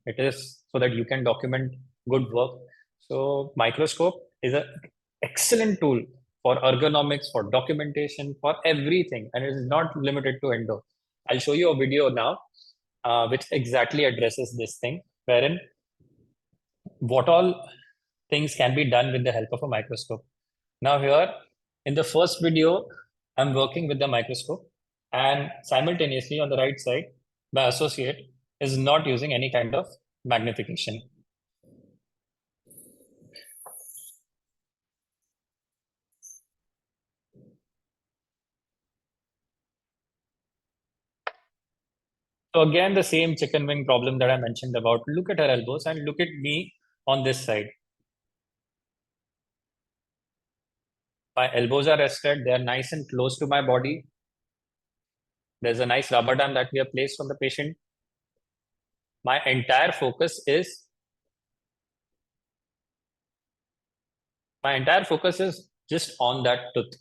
It is so that you can document good work. So microscope is an excellent tool for ergonomics, for documentation, for everything, and it is not limited to endo. I'll show you a video now, which exactly addresses this thing, wherein what all things can be done with the help of a microscope. Now here, in the first video, I'm working with the microscope, and simultaneously on the right side, my associate is not using any kind of magnification. So again, the same chicken wing problem that I mentioned about. Look at her elbows and look at me on this side. My elbows are rested. They are nice and close to my body. There's a nice rubber dam that we have placed on the patient. My entire focus is just on that tooth.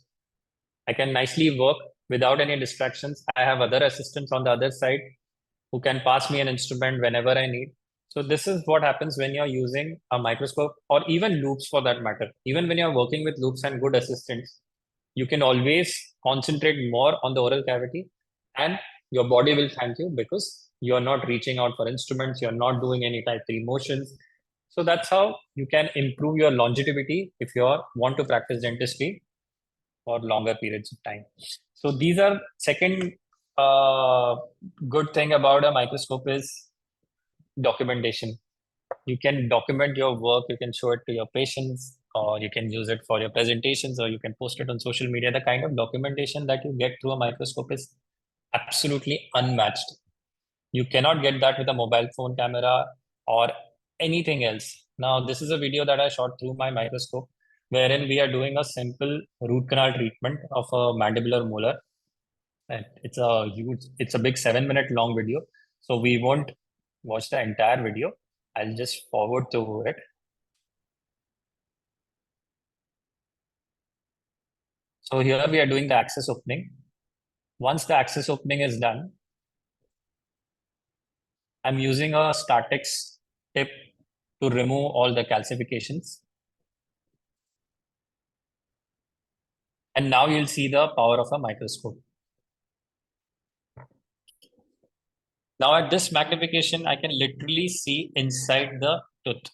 I can nicely work without any distractions. I have other assistants on the other side who can pass me an instrument whenever I need. So this is what happens when you're using a microscope, or even loops for that matter. Even when you're working with loops and good assistants, you can always concentrate more on the oral cavity, and your body will thank you because you're not reaching out for instruments, you're not doing any type 3 motions. So that's how you can improve your longevity if you want to practice dentistry for longer periods of time. So these are second good thing about a microscope is documentation. You can document your work, you can show it to your patients, or you can use it for your presentations, or you can post it on social media. The kind of documentation that you get through a microscope is absolutely unmatched. You cannot get that with a mobile phone camera or anything else. Now, this is a video that I shot through my microscope, wherein we are doing a simple root canal treatment of a mandibular molar. And it's a big 7 minute long video. So we won't watch the entire video. I'll just forward to it. So here we are doing the access opening. Once the access opening is done, I'm using a Startex tip to remove all the calcifications. And now you'll see the power of a microscope. Now at this magnification, I can literally see inside the tooth.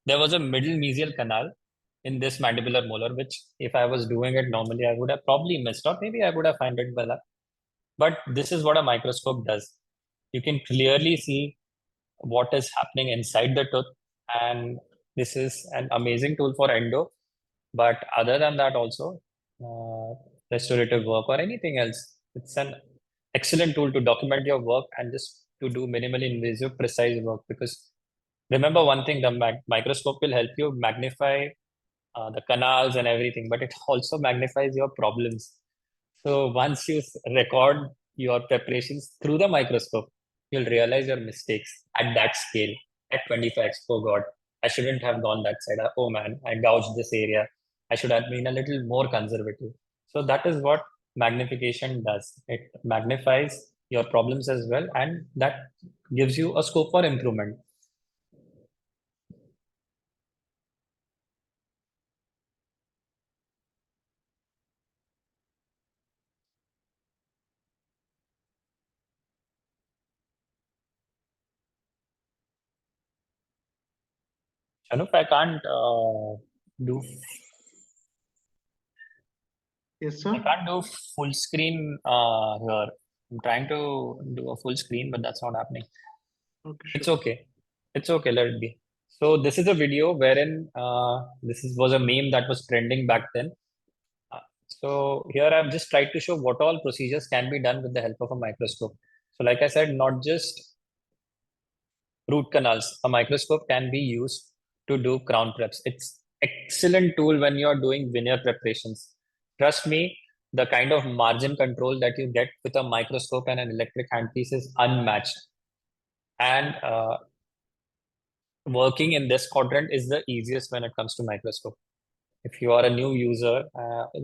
There was a middle mesial canal in this mandibular molar, which if I was doing it normally, I would have probably missed, or maybe I would have found it by luck. But this is what a microscope does. You can clearly see what is happening inside the tooth, and this is an amazing tool for endo. But other than that, also restorative work or anything else, it's an excellent tool to document your work and just to do minimally invasive, precise work. Because remember one thing, the microscope will help you magnify the canals and everything, but it also magnifies your problems. So once you record your preparations through the microscope, you'll realize your mistakes at that scale, at 25x. Oh God, I shouldn't have gone that side. Oh man, I gouged this area. I should have been a little more conservative. So that is what magnification does. It magnifies your problems as well, and that gives you a scope for improvement. Anup, I can't do Yes, I sir. can't do full screen here. I'm trying to do a full screen, but that's not happening. Okay, It's sure. okay. It's okay. Let it be. So this is a video wherein was a meme that was trending back then. So here I've just tried to show what all procedures can be done with the help of a microscope. So like I said, not just root canals. A microscope can be used to do crown preps. It's excellent tool when you're doing veneer preparations. Trust me, the kind of margin control that you get with a microscope and an electric handpiece is unmatched. And working in this quadrant is the easiest when it comes to microscope. If you are a new user,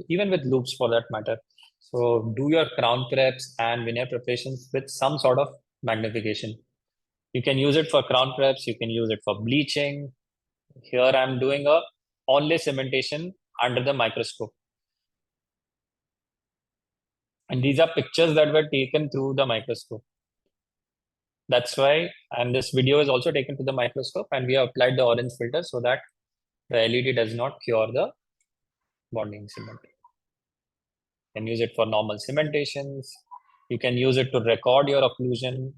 even with loops for that matter. So do your crown preps and veneer preparations with some sort of magnification. You can use it for crown preps, you can use it for bleaching. Here I'm doing a onlay cementation under the microscope. And these are pictures that were taken through the microscope. That's why, and this video is also taken to the microscope, and we have applied the orange filter so that the LED does not cure the bonding cement. You can use it for normal cementations. You can use it to record your occlusion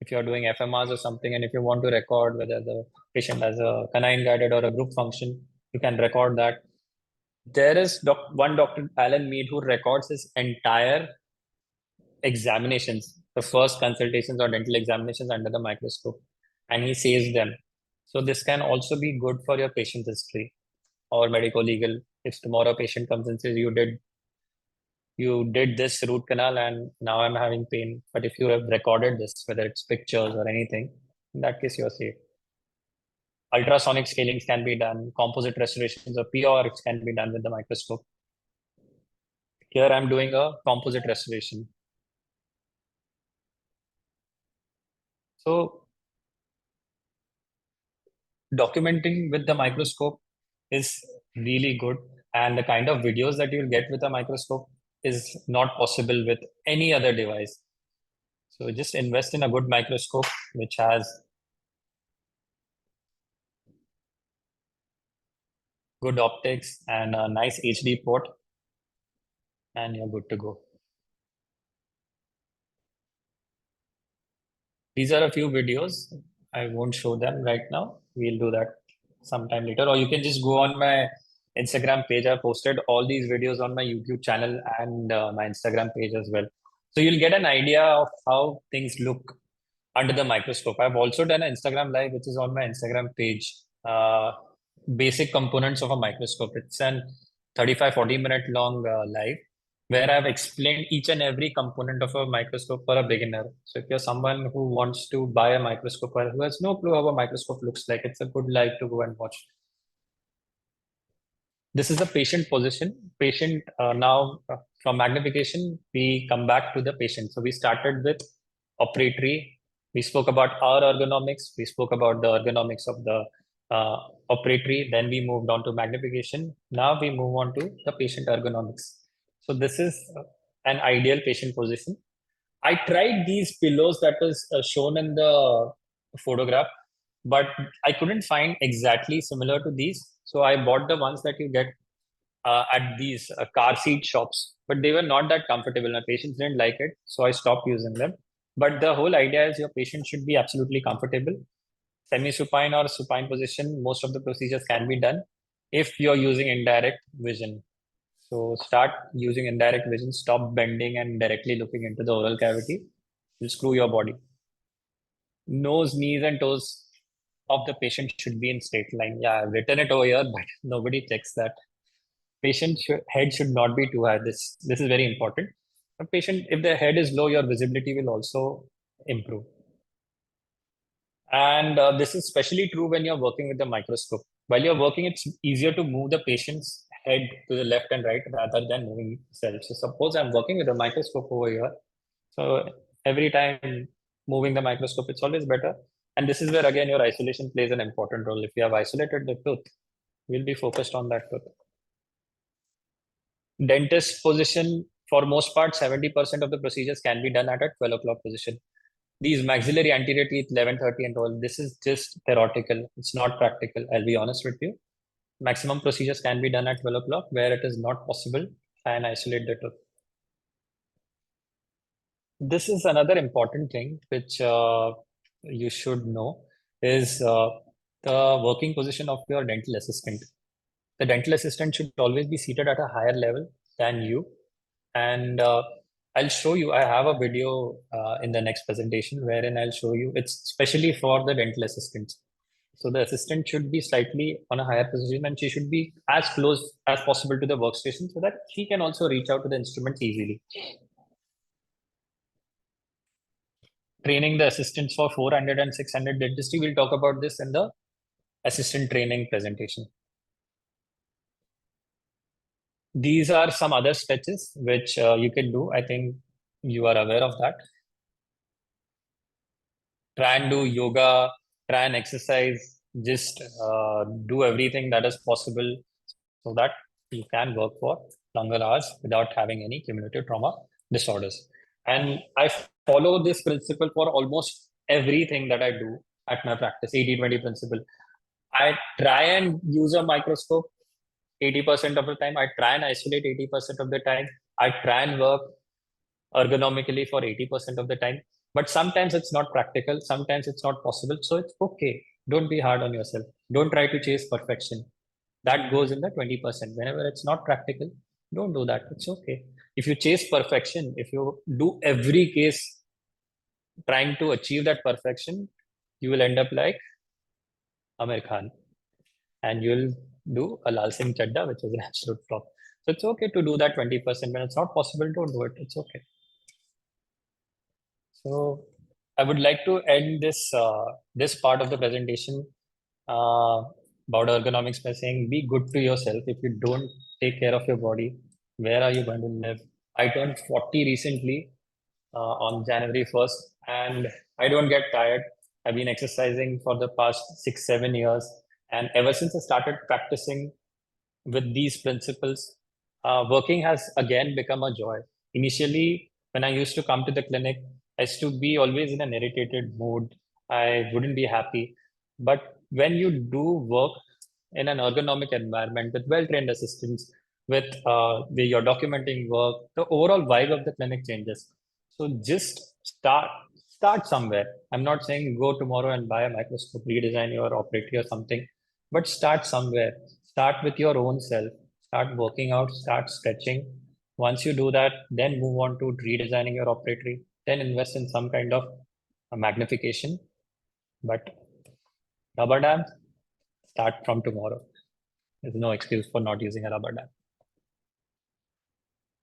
if you're doing FMRs or something, and if you want to record whether the patient has a canine guided or a group function, you can record that. There is one Dr. Alan Mead who records his entire examinations, the first consultations or dental examinations under the microscope, and he saves them. So this can also be good for your patient history or medical legal. If tomorrow a patient comes and says you did this root canal and now I'm having pain, but if you have recorded this, whether it's pictures or anything, in that case you're safe. Ultrasonic scalings can be done, composite restorations or PRs can be done with the microscope. Here I'm doing a composite restoration. So documenting with the microscope is really good, and the kind of videos that you'll get with a microscope is not possible with any other device. So just invest in a good microscope which has good optics and a nice HD port, and you're good to go. These are a few videos. I won't show them right now. We'll do that sometime later, or you can just go on my Instagram page. I posted all these videos on my YouTube channel and my Instagram page as well. So you'll get an idea of how things look under the microscope. I've also done an Instagram live, which is on my Instagram page. Basic components of a microscope. It's an 35-40 minute long live where I've explained each and every component of a microscope for a beginner. So if you're someone who wants to buy a microscope or who has no clue how a microscope looks like, it's a good live to go and watch. This is the patient position. Patient now from magnification, we come back to the patient. So we started with operatory. We spoke about our ergonomics. We spoke about the ergonomics of the operatory. Then we moved on to magnification. Now we move on to the patient ergonomics. So this is an ideal patient position. I tried these pillows that was shown in the photograph, but I couldn't find exactly similar to these. So I bought the ones that you get at these car seat shops, but they were not that comfortable. My patients didn't like it, so I stopped using them. But the whole idea is your patient should be absolutely comfortable. Semi-supine or supine position, most of the procedures can be done if you're using indirect vision. So start using indirect vision, stop bending and directly looking into the oral cavity. You'll screw your body. Nose, knees, and toes of the patient should be in straight line. Yeah, I've written it over here, but nobody checks that. Head should not be too high. This is very important. A patient, if their head is low, your visibility will also improve. And this is especially true when you're working with the microscope. While you're working, it's easier to move the patient's head to the left and right rather than moving itself. So suppose I'm working with a microscope over here. So every time moving the microscope, it's always better. And this is where, again, your isolation plays an important role. If you have isolated the tooth, we'll be focused on that tooth. Dentist position, for most part, 70% of the procedures can be done at a 12 o'clock position. These maxillary anterior teeth, 11:30 and all, this is just theoretical. It's not practical. I'll be honest with you. Maximum procedures can be done at 12 o'clock. Where it is not possible, try and isolate the tooth. This is another important thing which you should know is the working position of your dental assistant. The dental assistant should always be seated at a higher level than you. And I'll show you, I have a video in the next presentation wherein I'll show you, it's especially for the dental assistants. So the assistant should be slightly on a higher position and she should be as close as possible to the workstation so that she can also reach out to the instruments easily. Training the assistants for 400 and 600 dentistry. We'll talk about this in the assistant training presentation. These are some other stretches which you can do. I think you are aware of that. Try and do yoga, try and exercise, just do everything that is possible so that you can work for longer hours without having any cumulative trauma disorders. And I follow this principle for almost everything that I do at my practice, 80-20 principle. I try and use a microscope 80% of the time. I try and isolate 80% of the time. I try and work ergonomically for 80% of the time. But sometimes it's not practical. Sometimes it's not possible. So it's okay. Don't be hard on yourself. Don't try to chase perfection. That goes in the 20%. Whenever it's not practical, don't do that. It's okay. If you chase perfection, if you do every case trying to achieve that perfection, you will end up like Amir Khan. And you'll do a Lal Singh Chadda, which is an absolute flop. So it's okay to do that 20%. When it's not possible, don't do it. It's okay. So I would like to end this part of the presentation about ergonomics by saying be good to yourself. If you don't take care of your body, where are you going to live? I turned 40 recently on January 1st, and I don't get tired. I've been exercising for the past 6-7 years, and ever since I started practicing with these principles, working has again become a joy. Initially, when I used to come to the clinic, I used to be always in an irritated mood. I wouldn't be happy. But when you do work in an ergonomic environment with well-trained assistants, with where you're documenting work, the overall vibe of the clinic changes. So just start somewhere. I'm not saying go tomorrow and buy a microscope, redesign your operatory or something, but start somewhere. Start with your own self. Start working out, start stretching. Once you do that, then move on to redesigning your operatory. Then invest in some kind of a magnification. But rubber dam, start from tomorrow. There's no excuse for not using a rubber dam.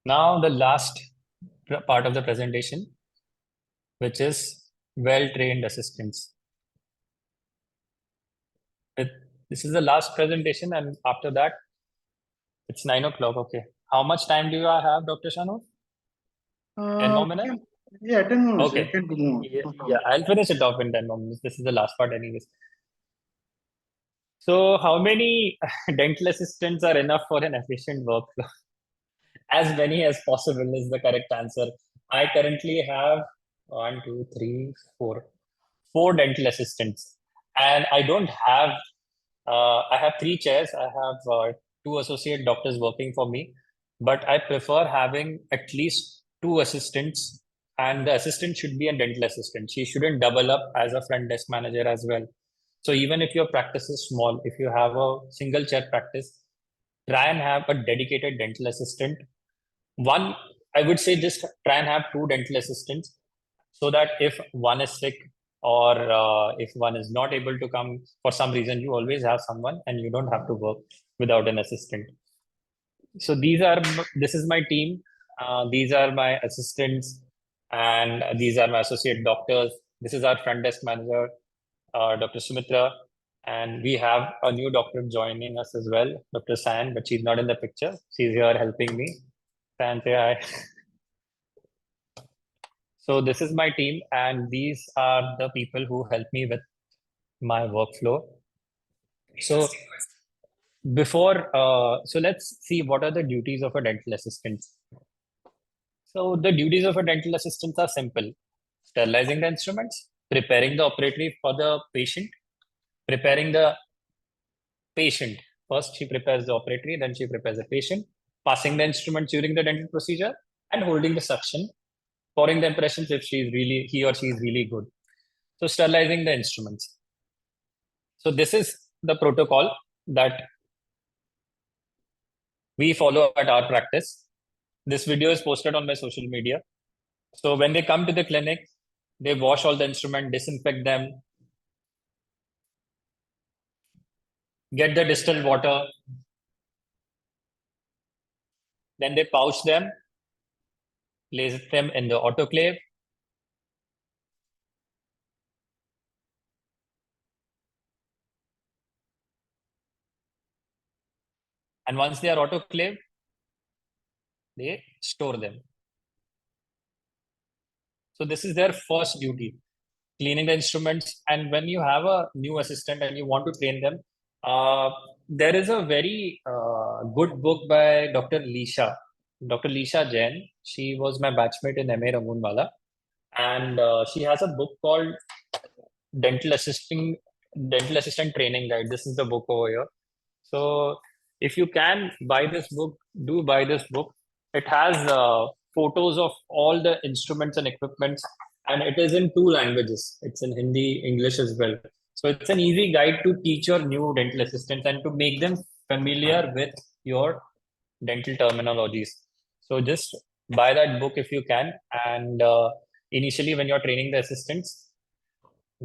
Now, the last part of the presentation, which is well-trained assistants. This is the last presentation, and after that, it's 9 o'clock. Okay. How much time do I have, Dr. Shanu? 10 more minutes? Yeah, 10 more minutes. Okay. You can do more. Yeah, I'll finish it off in 10 more minutes. This is the last part, anyways. So, how many dental assistants are enough for an efficient workflow? As many as possible is the correct answer. I currently have 1, 2, 3, 4, 4 dental assistants, and I don't have. I have 3 chairs. I have 2 associate doctors working for me, but I prefer having at least 2 assistants, and the assistant should be a dental assistant. She shouldn't double up as a front desk manager as well. So even if your practice is small, if you have a single chair practice, try and have a dedicated dental assistant. One, I would say just try and have 2 dental assistants so that if one is sick or if one is not able to come for some reason, you always have someone and you don't have to work without an assistant. So this is my team. These are my assistants and these are my associate doctors. This is our front desk manager, Dr. Sumitra. And we have a new doctor joining us as well, Dr. San, but she's not in the picture. She's here helping me. San, say hi. So this is my team, and these are the people who help me with my workflow. So so let's see what are the duties of a dental assistant. So the duties of a dental assistant are simple: sterilizing the instruments, preparing the operatory for the patient, preparing the patient. First, she prepares the operatory, then she prepares the patient, passing the instruments during the dental procedure, and holding the suction, pouring the impressions if he or she is really good. So sterilizing the instruments. So this is the protocol that we follow at our practice. This video is posted on my social media. So when they come to the clinic, they wash all the instruments, disinfect them, get the distilled water, then they pouch them, place them in the autoclave. And once they are autoclaved, they store them. So this is their first duty, cleaning the instruments. And when you have a new assistant and you want to train them, there is a very good book by Dr. Lisha Jain. She was my batchmate in MA Ramoonwala. And she has a book called Dental Assisting Dental Assistant Training Guide. This is the book over here. So if you can buy this book, do buy this book. It has photos of all the instruments and equipments, and it is in two languages. It's in Hindi, English as well. So it's an easy guide to teach your new dental assistants and to make them familiar with your dental terminologies. So just buy that book if you can. And initially, when you're training the assistants,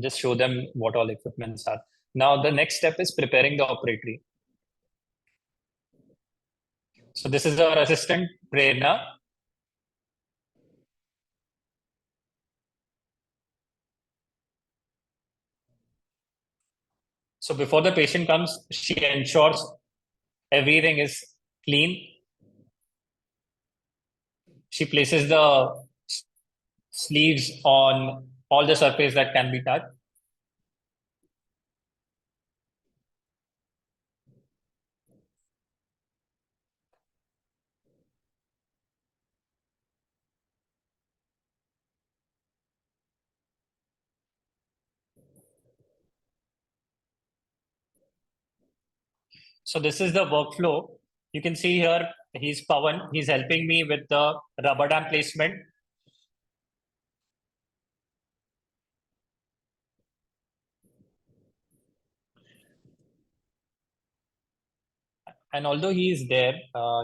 just show them what all equipments are. Now, the next step is preparing the operatory. So this is our assistant, Prerna. So before the patient comes, she ensures everything is clean. She places the sleeves on all the surface that can be touched. So this is the workflow. You can see here, he's Pawan. He's helping me with the rubber dam placement. And although he is there,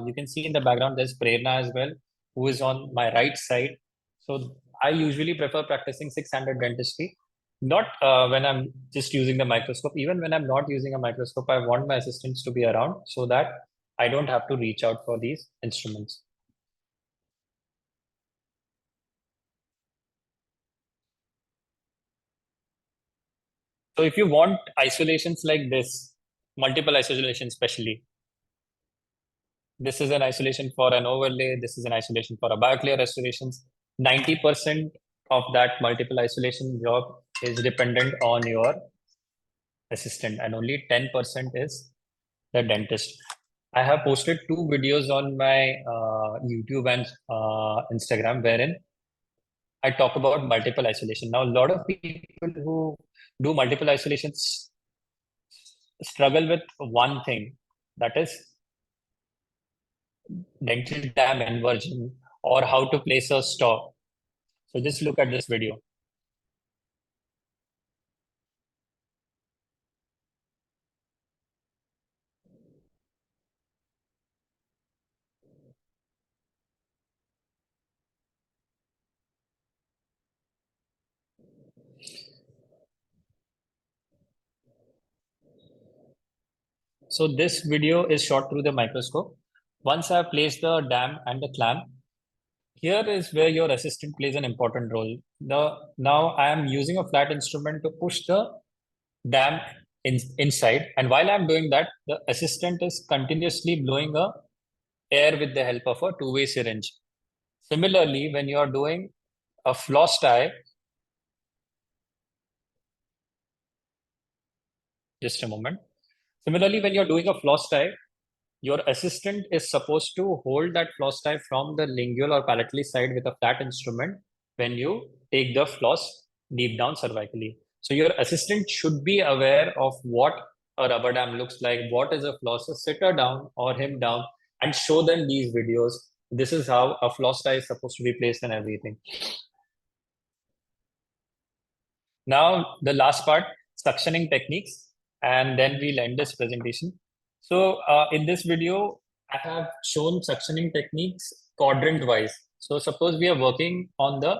you can see in the background, there's Prerna as well, who is on my right side. So I usually prefer practicing 600 dentistry. Not when I'm just using the microscope. Even when I'm not using a microscope, I want my assistants to be around so that I don't have to reach out for these instruments. So if you want isolations like this, multiple isolation especially, this is an isolation for an overlay, this is an isolation for a bioclear restorations. 90% of that multiple isolation job is dependent on your assistant, and only 10% is the dentist. I have posted two videos on my YouTube and Instagram wherein I talk about multiple isolation. Now, a lot of people who do multiple isolations struggle with one thing, that is dental dam inversion or how to place a stop. So just look at this video. So this video is shot through the microscope. Once I've placed the dam and the clamp, here is where your assistant plays an important role. Now I am using a flat instrument to push the dam inside. And while I'm doing that, the assistant is continuously blowing air with the help of a two-way syringe. Similarly, when you're doing a floss tie, just a moment. Similarly, when you're doing a floss tie, your assistant is supposed to hold that floss tie from the lingual or palatally side with a flat instrument when you take the floss deep down cervically. So your assistant should be aware of what a rubber dam looks like, what is a floss. So sit her down or him down and show them these videos. This is how a floss tie is supposed to be placed and everything. Now, the last part, suctioning techniques, and then we'll end this presentation. So in this video, I have shown suctioning techniques quadrant-wise. So suppose we are working on the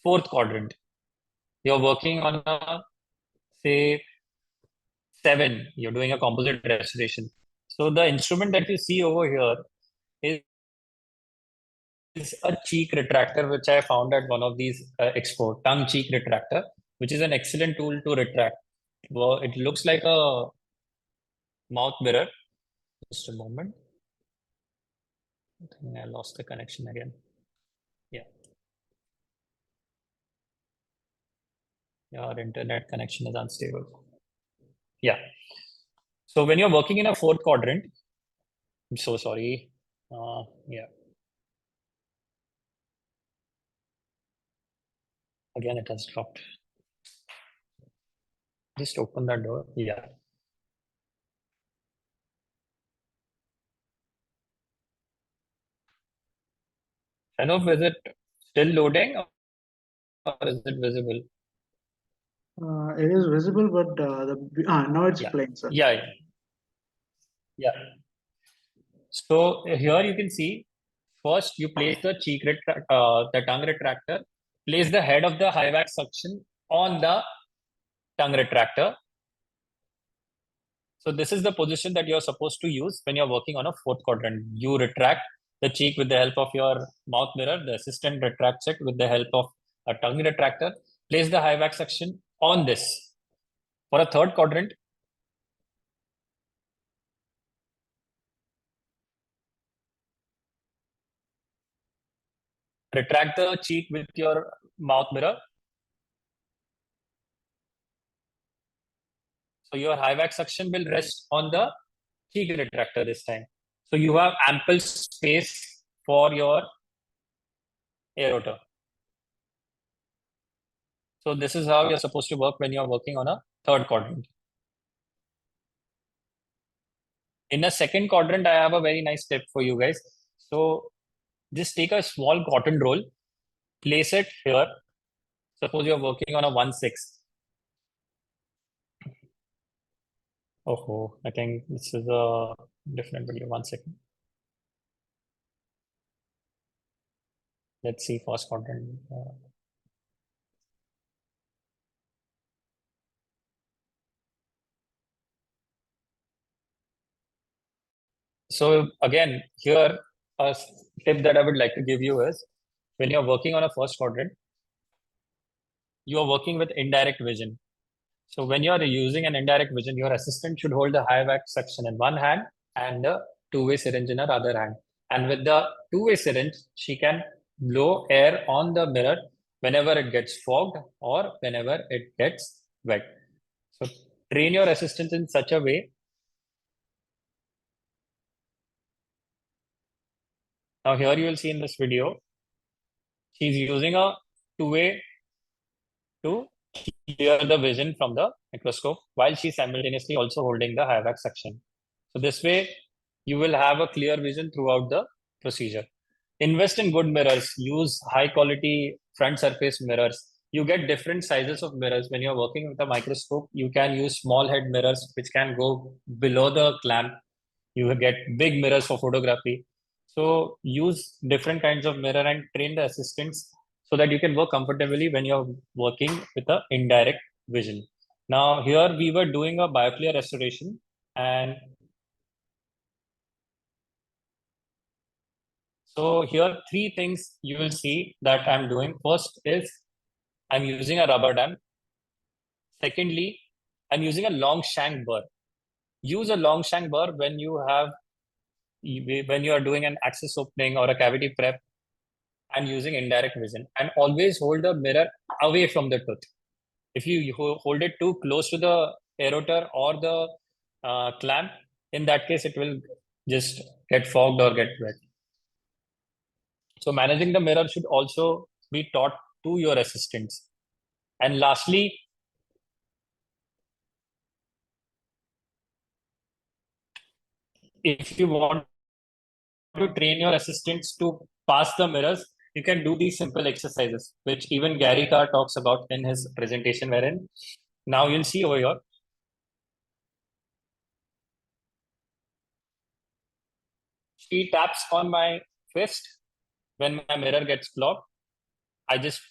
fourth quadrant. You're working on a, say, 7, you're doing a composite restoration. So the instrument that you see over here is a cheek retractor, which I found at one of these expo, tongue cheek retractor, which is an excellent tool to retract. Well, it looks like a mouth mirror. Just a moment. I think I lost the connection again. Yeah. Your internet connection is unstable. Yeah. So when you're working in a fourth quadrant, I'm so sorry. Yeah. Again, it has dropped. Just open that door. Yeah. I know, is it still loading or is it visible? It is visible, but now it's Yeah. playing, sir. Yeah. Yeah. So here you can see, first you place the the tongue retractor, place the head of the high wax suction on the tongue retractor. So this is the position that you're supposed to use when you're working on a fourth quadrant. You retract the cheek with the help of your mouth mirror. The assistant retracts it with the help of a tongue retractor. Place the high wax suction on this. For a third quadrant, retract the cheek with your mouth mirror. So your high wax suction will rest on the cheek retractor this time. So you have ample space for your aerator. So this is how you're supposed to work when you're working on a third quadrant. In a second quadrant, I have a very nice tip for you guys. So just take a small cotton roll, place it here. Suppose you're working on a 1/6. Oh, I think this is a different video. 1 second. Let's see first quadrant. So again, here a tip that I would like to give you is when you're working on a first quadrant, you are working with indirect vision. So when you're using an indirect vision, your assistant should hold the high wax suction in one hand and the two-way syringe in her other hand. And with the two-way syringe, she can blow air on the mirror whenever it gets fogged or whenever it gets wet. So train your assistant in such a way. Now here you will see in this video, she's using a two-way to clear the vision from the microscope while she's simultaneously also holding the high wax suction. So this way, you will have a clear vision throughout the procedure. Invest in good mirrors. Use high quality front surface mirrors. You get different sizes of mirrors. When you're working with a microscope, you can use small head mirrors, which can go below the clamp. You will get big mirrors for photography. So use different kinds of mirror and train the assistants so that you can work comfortably when you're working with a indirect vision. Now here we were doing a bioclear restoration, and so here three things you will see that I'm doing. First is I'm using a rubber dam. Secondly, I'm using a long shank burr. Use a long shank burr when you are doing an access opening or a cavity prep and using indirect vision. And always hold the mirror away from the tooth. If you hold it too close to the aerator or the clamp, in that case, it will just get fogged or get wet. So managing the mirror should also be taught to your assistants. And lastly, if you want to train your assistants to pass the mirrors, you can do these simple exercises, which even Gary Carr talks about in his presentation, wherein now you'll see over here. She taps on my fist when my mirror gets clogged. I just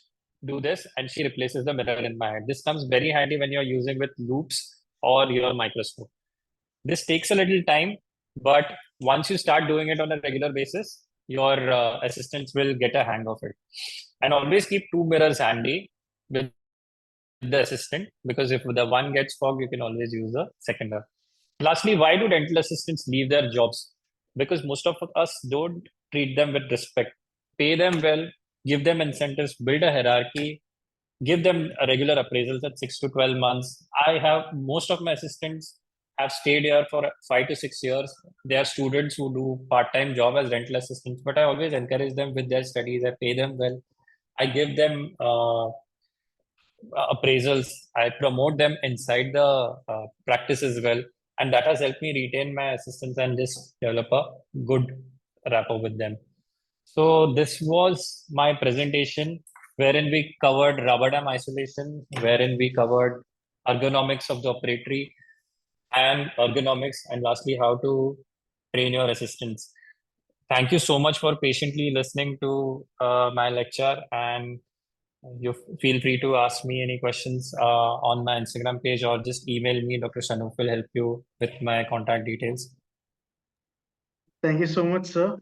do this and she replaces the mirror in my hand. This comes very handy when you're using with loops or your microscope. This takes a little time, but once you start doing it on a regular basis, your assistants will get a hang of it. And always keep two mirrors handy with the assistant, because if the one gets fogged, you can always use the second mirror. Lastly, why do dental assistants leave their jobs? Because most of us don't treat them with respect, pay them well, give them incentives, build a hierarchy, give them a regular appraisals at 6 to 12 months. I have most of my assistants have stayed here for 5 to 6 years. They are students who do part-time job as dental assistants, but I always encourage them with their studies. I pay them well. I give them appraisals. I promote them inside the practice as well. And that has helped me retain my assistants and just develop a good rapport with them. So this was my presentation, wherein we covered rubber dam isolation, wherein we covered ergonomics of the operatory and ergonomics, and lastly, how to train your assistants. Thank you so much for patiently listening to my lecture, and you feel free to ask me any questions on my Instagram page, or just email me. Dr. Shanup will help you with my contact details. Thank you so much, sir.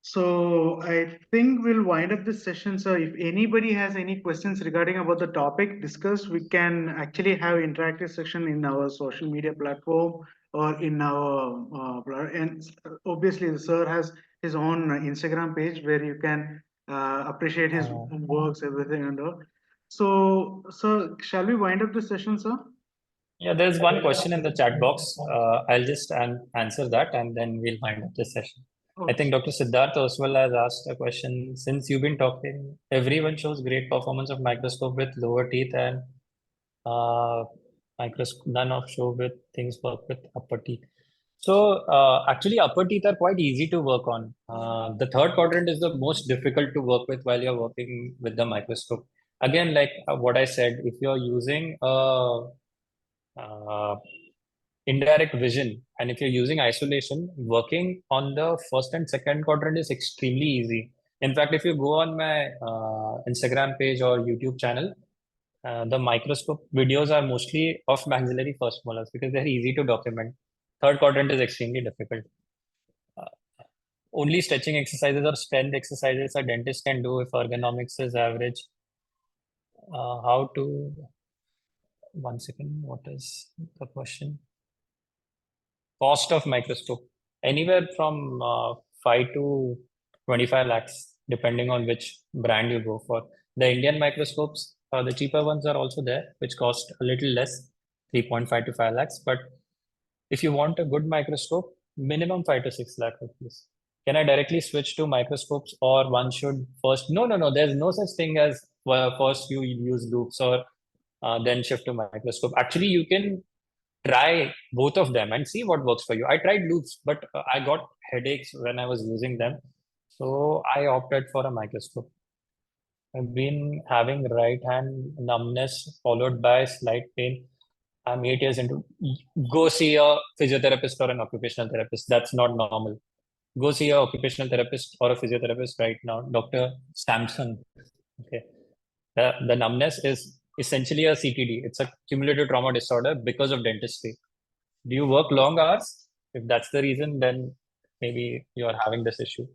So I think we'll wind up this session, sir. If anybody has any questions regarding about the topic discussed, we can actually have interactive section in our social media platform or in our and obviously the sir has his own Instagram page where you can appreciate his works, everything and all. So, sir, shall we wind up this session, sir? Yeah, there's one question in the chat box. I'll just answer that, and then we'll wind up this session. I think Dr. Siddharth Oswal has asked a question. Since you've been talking, everyone shows great performance of microscope with lower teeth, and microscope none of show with things work with upper teeth. So actually, upper teeth are quite easy to work on. The third quadrant is the most difficult to work with while you're working with the microscope. Again, like what I said, if you're using uh, indirect vision, and if you're using isolation, working on the first and second quadrant is extremely easy. In fact, if you go on my Instagram page or YouTube channel, the microscope videos are mostly of maxillary first molars because they're easy to document. Third quadrant is extremely difficult. Only stretching exercises or strength exercises a dentist can do if ergonomics is average. How to, 1 second, what is the question? Cost of microscope, anywhere from 5 to 25 lakhs, depending on which brand you go for. The Indian microscopes, the cheaper ones are also there, which cost a little less, 3.5 to 5 lakhs. But if you want a good microscope, minimum 5 to 6 lakh rupees. Can I directly switch to microscopes, or one should first? No. There's no such thing as first you use loops or then shift to microscope. Actually, you can try both of them and see what works for you. I tried loops, but I got headaches when I was using them. So I opted for a microscope. I've been having right hand numbness followed by slight pain. I'm 8 years into. Go see a physiotherapist or an occupational therapist. That's not normal. Go see a occupational therapist or a physiotherapist right now. Dr. Samson. Okay. The numbness is essentially a CTD. It's a cumulative trauma disorder because of dentistry. Do you work long hours? If that's the reason, then maybe you are having this issue.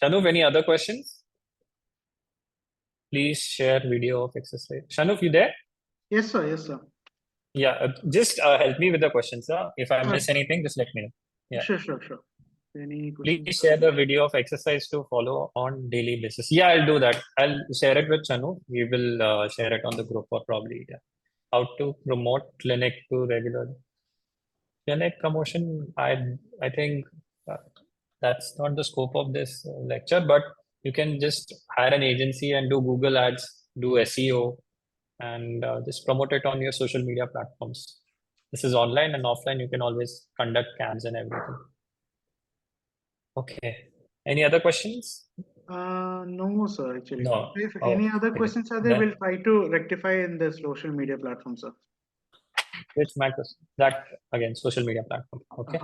Shanup, any other questions? Please share video of exercise. Shanup, you there? Yes, sir. Yes, sir. Yeah, just help me with the questions, sir. If I miss anything, just let me know. Yeah. Sure. Any questions? Please share the video of exercise to follow on daily basis. Yeah, I'll do that. I'll share it with Chanu. We will share it on the group or probably, yeah. How to promote clinic to regular clinic promotion. I think that's not the scope of this lecture, but you can just hire an agency and do Google ads, do SEO, and just promote it on your social media platforms. This is online and offline. You can always conduct camps and everything. Okay. Any other questions? No, sir, actually. No. If Oh, any other okay. questions are there, Then we'll try to rectify in the social media platform, sir. which matters? That again, social media platform. Okay.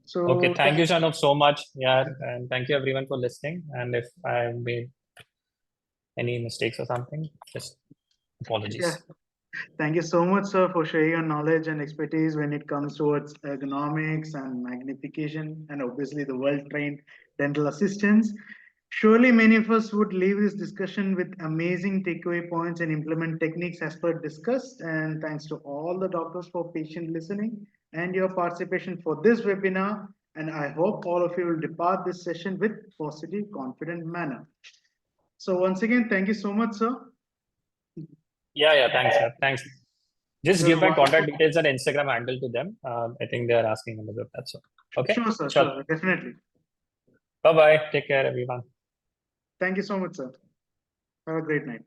So Okay. Thank you, Shanup, so much. Yeah, and thank you everyone for listening. And if I made any mistakes or something, just apologies. yeah, Thank you so much, sir, for sharing your knowledge and expertise when it comes towards ergonomics and magnification, and obviously the well-trained dental assistants. Surely, many of us would leave this discussion with amazing takeaway points and implement techniques as per discussed. And thanks to all the doctors for patient listening and your participation for this webinar. And I hope all of you will depart this session with positive, confident manner. So once again, thank you so much, sir. Yeah, thanks, sir. Thanks. It Just was give a my wonderful. contact details and Instagram handle to them. I think they are asking on the group. That's all. Okay. Sure, sir. Sure. Sure, definitely. Bye bye. Take care, everyone. Thank you so much, sir. Have a great night.